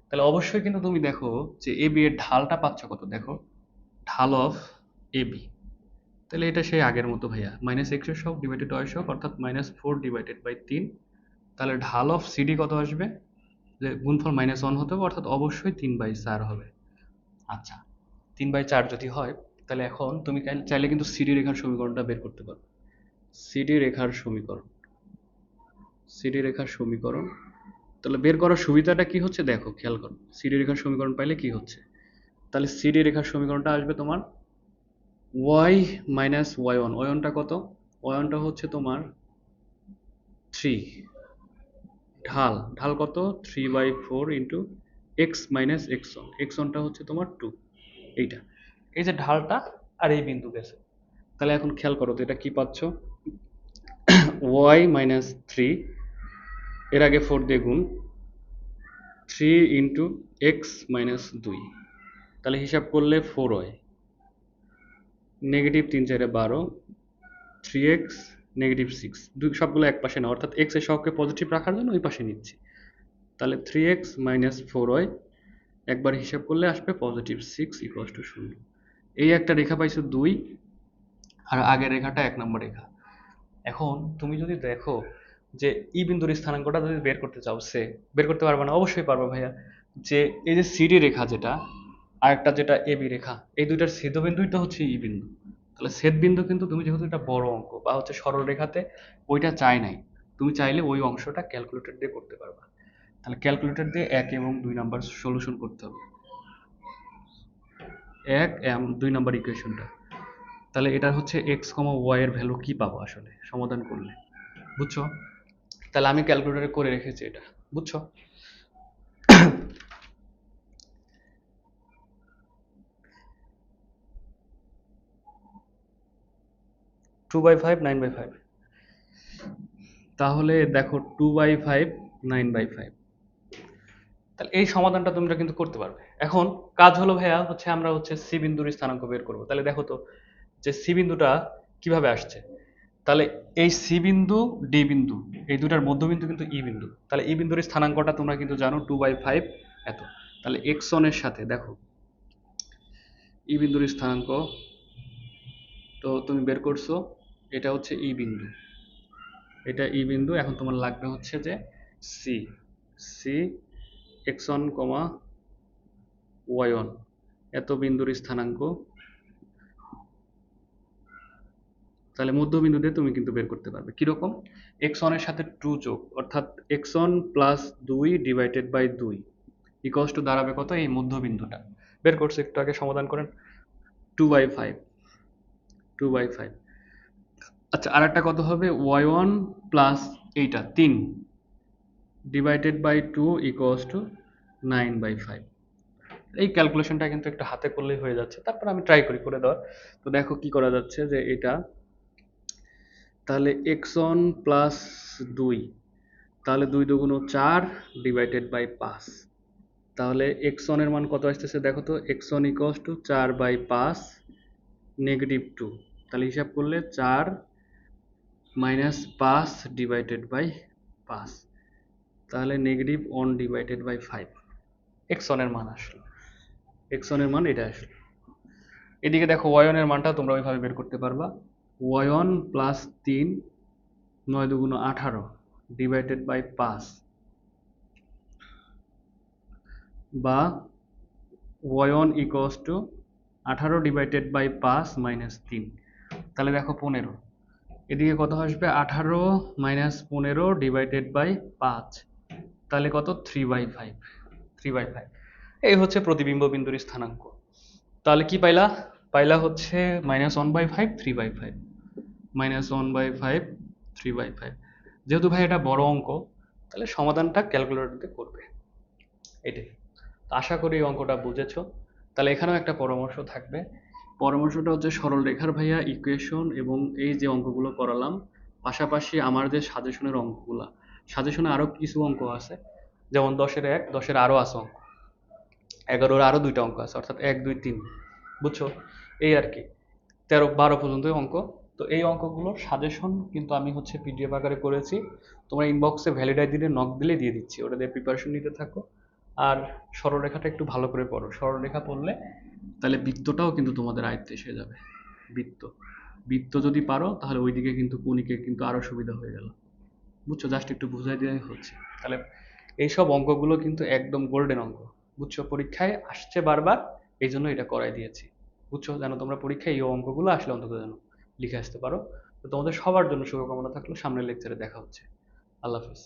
তাহলে অবশ্যই কিন্তু তুমি দেখো যে এবি এর ঢালটা পাচ্ছ কত, দেখো ঢাল অফ এবি, তাহলে এটা সেই আগের মতো ভাইয়া -x এর সহগ ডিভাইডেড y সহগ, অর্থাৎ -4/3। তাহলে ঢাল অফ সিডি কত আসবে, যে গুণফল -1 হতে হবে, অর্থাৎ অবশ্যই 3/4 হবে। আচ্ছা 3/4 যদি হয় তাহলে এখন তুমি চাইলে কিন্তু সিডি রেখার সমীকরণটা বের করতে পারো। সিডি রেখার সমীকরণ, সিডি রেখার সমীকরণ তাহলে বের করার সুবিধাটা কি হচ্ছে দেখো, খেয়াল করো সিডি রেখার সমীকরণ পাইলে কি হচ্ছে। তাহলে সিডি রেখার সমীকরণটা আসবে তোমার y - y1, y1টা কত, y1টা হচ্ছে তোমার 3, ঢাল ঢাল কত 3/4 ইন্টু x - x1, x1টা হচ্ছে তোমার 2, এইটা এই যে ঢালটা আর এই বিন্দু গেছে। তাহলে এখন খেয়াল করো তো এটা কি পাচ্ছ, y - 3 এর আগে 4 দিয়ে গুণ, 3 ইন্টু x - 2, তাহলে হিসাব করলে 4y, নেগেটিভ 3 4 12, 3x -6, দুই সবগুলো এক পাশে না, অর্থাৎ x এর সহগকে পজিটিভ রাখার জন্য ওই পাশে নিচ্ছি। তাহলে 3x - 4y একবার হিসাব করলে আসবে +6 = 0। এই একটা রেখা পাইছো 2, আর আগের রেখাটা 1 নম্বর রেখা। এখন তুমি যদি দেখো যে ই বিন্দুর স্থানাঙ্কটা যদি বের করতে চাও, সে বের করতে পারবে না, অবশ্যই পারবে ভাইয়া। যে এই যে সিডি রেখা যেটা আর একটা যেটা এবি রেখা, এই দুইটার ছেদবিন্দুই তো হচ্ছে ই বিন্দু। তাহলে ছেদ বিন্দু কিন্তু তুমি যেহেতু এটা বড় অঙ্ক বা হচ্ছে সরল রেখাতে ওইটা চাই নাই, তুমি চাইলে ওই অংশটা ক্যালকুলেটর দিয়ে করতে পারবা। তাহলে ক্যালকুলেটর দিয়ে 1 এবং 2 নাম্বার সলিউশন করতে হবে, 1 এবং 2 নাম্বার ইকুয়েশনটা। তাহলে এটা হচ্ছে x, y এর ভ্যালু কি পাবো আসলে সমাধান করলে, বুঝছো? তাহলে আমি ক্যালকুলেটরে করে রেখেছি এটা, বুঝছো? 2/5 9/5, তাহলে দেখো 2/5 9/5, তাহলে এই সমাধানটা তোমরা কিন্তু করতে পারবে। এখন কাজ হলো ভাইয়া হচ্ছে আমরা হচ্ছে সি বিন্দুর স্থানাঙ্ক বের করবো। তাহলে দেখো তো যে সি বিন্দুটা কিভাবে আসছে। তাহলে এই সি বিন্দু ডি বিন্দু এই দুটার মধ্যবিন্দু কিন্তু ই বিন্দু, তাহলে ই বিন্দুর স্থানাঙ্কটা তোমরা কিন্তু জানো 2/5 এত। তাহলে x1 এর সাথে দেখো ই বিন্দুর স্থানাঙ্ক তো তুমি বের করছো, এটা হচ্ছে ই বিন্দু, এটা ই বিন্দু। এখন তোমার লাগবে হচ্ছে যে সি, সি x1, y1 এত বিন্দুর স্থানাঙ্ক, তাহলে মধ্যবিন্দু দিয়ে তুমি কিন্তু বের করতে পারবে কিরকম, x1 এর সাথে 2 যোগ, অর্থাৎ x1 plus 2 divided by 2 equals to দাঁড়াবে কত, এই মধ্যবিন্দুটা বের করছে একটু আগে, সমাধান করেন 2/5, 2/5। আচ্ছা আর একটা কত হবে, y1 প্লাস এইটা 3 ডিভাইডেড বাই 2 ইকুয়ালস টু 9/5। এই ক্যালকুলেশনটা কিন্তু একটু হাতে করলেই হয়ে যাচ্ছে, তারপর আমি ট্রাই করি করে দেওয়ার। তো দেখো কি করা যাচ্ছে যে এটা তাহলে x1 প্লাস 2, তাহলে 2 দুগুণ 4 ডিভাইডেড বাই 5, তাহলে x1 এর মান কত আসতেছে দেখো তো, x1 ইকুয়ালস টু 4/5 -2, তাহলে হিসাব করলে 4 - 5 ডিভাইডেড বাই 5, তাহলে -1 ডিভাইডেড বাই 5 x1 এর মান আসলো, x1 এর মান এটা আসলো। এদিকে দেখো y1 এর মানটা তোমরা ওইভাবে বের করতে পারবা, y1 প্লাস 3 9 দুগুণ 18 ডিভাইডেড বাই 5, বা y1 equals to 18 divided by 5 minus 3। তাহলে দেখো 15, এদিকে কত আসবে 18 মাইনাস 15 ডিভাইডেড বাই 5, তাহলে কত 3/5, 3/5। এই হচ্ছে প্রতিবিম্ব বিন্দুর স্থানাঙ্ক। তাহলে কি পাইলা? পাইলা হচ্ছে -1/5, 3/5, -1/5, 3/5। যেহেতু ভাই এটা বড় অঙ্ক, তাহলে সমাধানটা ক্যালকুলেটরতে করবে, এটাই। তো আশা করি এই অঙ্কটা বুঝেছো। তাহলে এখানেও একটা পরামর্শ থাকবে। পরামর্শটা হচ্ছে সরল রেখার ভাইয়া ইকুয়েশন এবং এই যে অঙ্কগুলো করালাম, পাশাপাশি আমার যে সাজেশনের অঙ্কগুলা, সাজেশনে আরো কিছু অঙ্ক আছে, যেমন 10-এর 1, 10-এর আরো আছে অঙ্ক, 11-এর আরো 2টা অঙ্ক আছে, অর্থাৎ 1, 2, 3, বুঝছো? এই আর কি, 13-12 পর্যন্ত অঙ্ক। তো এই অঙ্কগুলোর সাজেশন কিন্তু আমি হচ্ছে পিডিএফ আকারে করেছি, তোমরা ইনবক্সে ভ্যালিড আইডি দিয়ে নক দিলে দিয়ে দিচ্ছি, ওটা দিয়ে প্রিপারেশন নিতে থাকো। আর সরলরেখাটা একটু ভালো করে পড়ো, সরলরেখা পড়লে তাহলে বৃত্তটাও কিন্তু তোমাদের আয়ত্তে এসে যাবে। বৃত্ত, বৃত্ত যদি পারো তাহলে ওইদিকে কিন্তু কণিকে কিন্তু আরো সুবিধা হয়ে গেল, বুঝছো? জাস্ট একটু বুঝাই দেওয়াই হচ্ছে। তাহলে এইসব অঙ্কগুলো কিন্তু একদম গোল্ডেন অঙ্ক, বুঝছো? পরীক্ষায় আসছে বারবার, এই জন্য এটা করাই দিয়েছি, বুঝছো? যেন তোমরা পরীক্ষায় এই অঙ্কগুলো আসলে অন্তত যেন লিখে আসতে পারো। তো তোমাদের সবার জন্য শুভকামনা থাকলো, সামনের লেকচারে দেখা হচ্ছে। আল্লাহ হাফিজ।